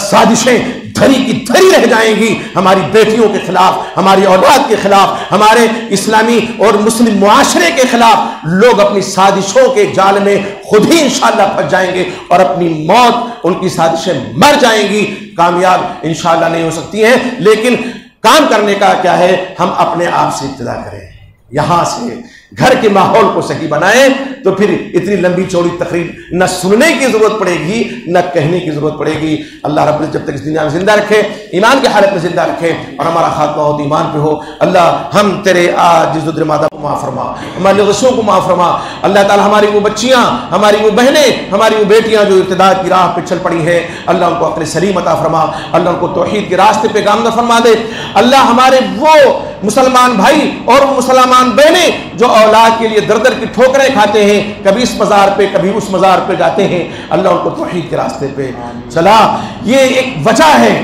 سازشیں دھری کی دھری رہ جائیں گی ہماری بیٹیوں کے خلاف, ہماری اولاد کے خلاف, ہمارے اسلامی اور مسلم معاشرے کے خلاف. لوگ اپنی سازشوں کے جال میں خود ہی انشاءاللہ پھنس جائیں گے اور اپنی موت ان کی سازشیں مر جائیں گی. کامیاب انشاءاللہ نہیں ہو سکتی ہیں. لیکن کام کرنے کا کیا ہے, ہم اپنے آپ سے ابتدا کریں, یہاں سے گھر کے ماحول کو صحیح بنائیں. تو پھر اتنی لمبی چوڑی تقریر نہ سننے کی ضرورت پڑے گی نہ کہنے کی ضرورت پڑے گی. اللہ رب العزت جب تک اس دنیا میں زندہ رکھے, ایمان کی حالت میں زندہ رکھے, اور ہمارا خاتمہ ہو ایمان پہ ہو. اللہ ہم تیرے عاجز و درمادہ کو معاف فرما, ہمارے غصوں کو معاف فرما. اللہ تعالی ہماری وہ بچیاں, ہماری وہ بہنیں, ہماری وہ بیٹیاں جو ارتداد کی راہ پہ چل پڑی ہیں, اللہ ان کو عقل سلیم عطا فرما. اللہ ان کو توحید کے راستے پہ گامزن فرما دے. اللہ ہمارے وہ مسلمان بھائی اور وہ مسلمان بہنیں جو اولاد کے لیے در در کی ٹھوکریں کھاتے ہیں, کبھی اس مزار پہ کبھی اس مزار پہ جاتے ہیں, اللہ ان کو توحید کے راستے پہ چلا. یہ ایک وجہ ہے,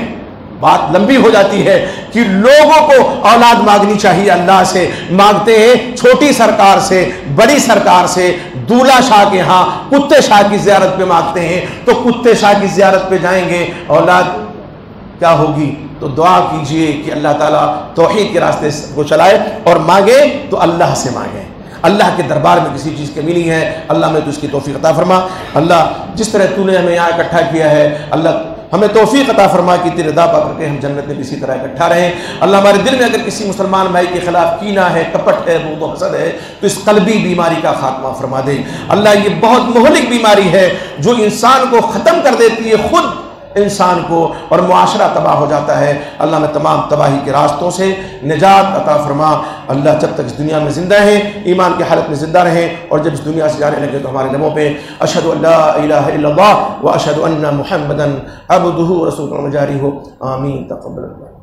بات لمبی ہو جاتی ہے کہ لوگوں کو اولاد مانگنی چاہیے, اللہ سے مانگتے ہیں, چھوٹی سرکار سے, بڑی سرکار سے, دولہ شاہ کے ہاں کتے شاہ کی زیارت پہ مانگتے ہیں. تو کتے شاہ کی زیارت پہ جائیں گے, اولاد کیا ہوگی؟ تو دعا کیجئے کہ اللہ تعالیٰ توحید کے راستے کو چلائے, اور مانگے تو اللہ سے مانگے. اللہ کے دربار میں کسی چیز کی کمی نہیں ہے. اللہ میں تو اس کی توفیق عطا فرما. اللہ جس طرح تو نے ہمیں یہاں اکٹھا کیا ہے اللہ ہمیں توفیق عطا فرما کہ تیری رضا پا کر کے ہم جنت میں اسی طرح اکٹھا رہیں. اللہ ہمارے دل میں اگر کسی مسلمان بھائی کے خلاف کینہ ہے، کپٹ ہے، بغض و حسد ہے تو اس قلبی بیماری کا خاتمہ فرما دے. اللہ یہ بہت مہلک بیماری ہے جو انسان کو ختم کر دیتی ہے، خود انسان کو اور معاشرہ تباہ ہو جاتا ہے. اللہ میں تمام تباہی کے راستوں سے نجات عطا فرما. اللہ جب تک اس دنیا میں زندہ ہیں ایمان کی حالت میں زندہ رہیں، اور جب اس دنیا سے جانے لگے تو ہمارے لبوں پہ اشہد ان لا الہ الا اللہ و اشہد ان محمدا عبدہ ورسولہ جاری ہو. آمین. تقبل اللہ.